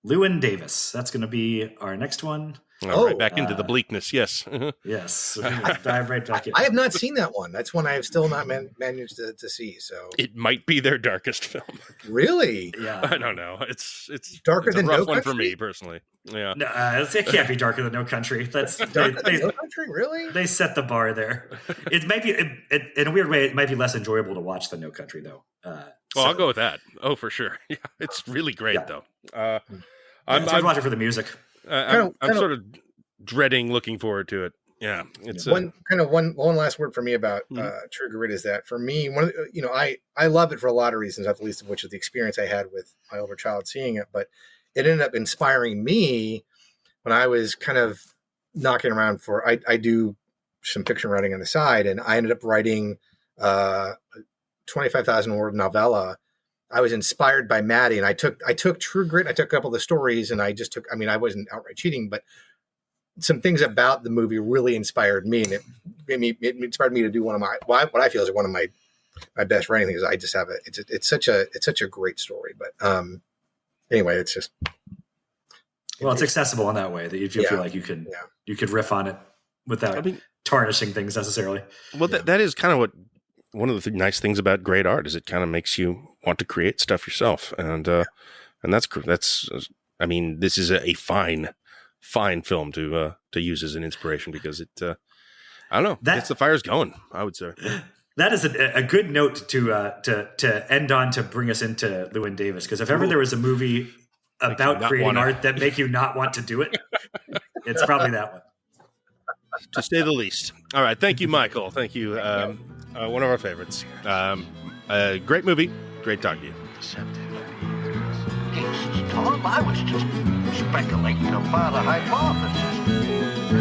Llewyn Davis. That's going to be our next one. Right back into the bleakness. Yes. Yes. So dive right back in. I have not seen that one. That's one I have still not managed to see. So it might be their darkest film. Really? Yeah. I don't know. It's darker it's than a rough No one for Country? me personally. Yeah. No, it can't be darker than No Country. That's Darker than No Country? Really? They set the bar there. It might be in a weird way. It might be less enjoyable to watch than No Country, though. I'll go with that. Oh, for sure. Yeah, it's really great though. I'm watching for the music. I'm sort of dreading looking forward to it. Yeah, it's one last word for me about True Grit is that for me, one of the, I love it for a lot of reasons, not the least of which is the experience I had with my older child seeing it, but it ended up inspiring me when I was kind of knocking around for I do some fiction writing on the side, and I ended up writing 25,000 word novella. I was inspired by Maddie, and I took True Grit. I took a couple of the stories, and I wasn't outright cheating, but some things about the movie really inspired me, and it inspired me to do one of what I feel is one of my best writing things. I just have it's such a great story. But anyway, it's just it's accessible in that way that you feel like you could riff on it without tarnishing things necessarily. Well, that is kind of one of the nice things about great art is it kind of makes you want to create stuff yourself, and that's I mean, this is a fine film to use as an inspiration because it I don't know, gets the fires going, I would say. That is a good note to end on to bring us into Llewyn Davis, because if ever there was a movie about creating art that make you not want to do it, it's probably that one. To say the least. All right, thank you, Michael. Thank you. One of our favorites. Great movie. Great talking to you. Jesus, Tom, I was just speculating about a hypothesis.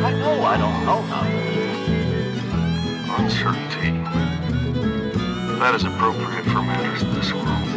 I know I don't know nothing. Uncertainty. That is appropriate for matters of this world.